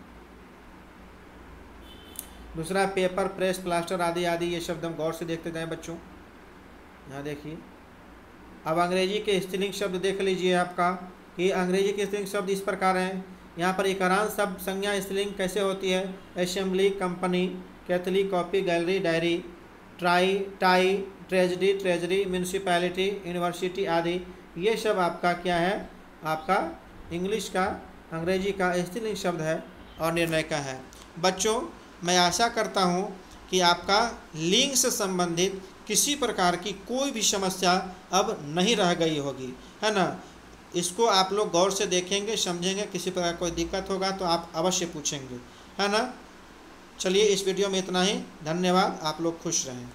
दूसरा पेपर, प्रेस, प्लास्टर आदि आदि। ये शब्द हम गौर से देखते जाएं बच्चों। यहाँ देखिए। अब अंग्रेजी के स्त्रीलिंग शब्द देख लीजिए आपका कि अंग्रेजी के स्त्रीलिंग शब्द इस प्रकार हैं। यहाँ पर इकारांत शब्द संज्ञा स्त्रीलिंग कैसे होती है। असेंबली, कंपनी, कैथली, copy, gallery, diary, tie, treasury, municipality, university आदि। ये सब आपका क्या है, आपका इंग्लिश का, अंग्रेजी का स्त्रीलिंग शब्द है और निर्णय का है। बच्चों मैं आशा करता हूँ कि आपका लिंग से संबंधित किसी प्रकार की कोई भी समस्या अब नहीं रह गई होगी, है ना। इसको आप लोग गौर से देखेंगे, समझेंगे। किसी प्रकार कोई दिक्कत होगा तो आप अवश्य पूछेंगे, है ना। चलिए इस वीडियो में इतना ही। धन्यवाद। आप लोग खुश रहें।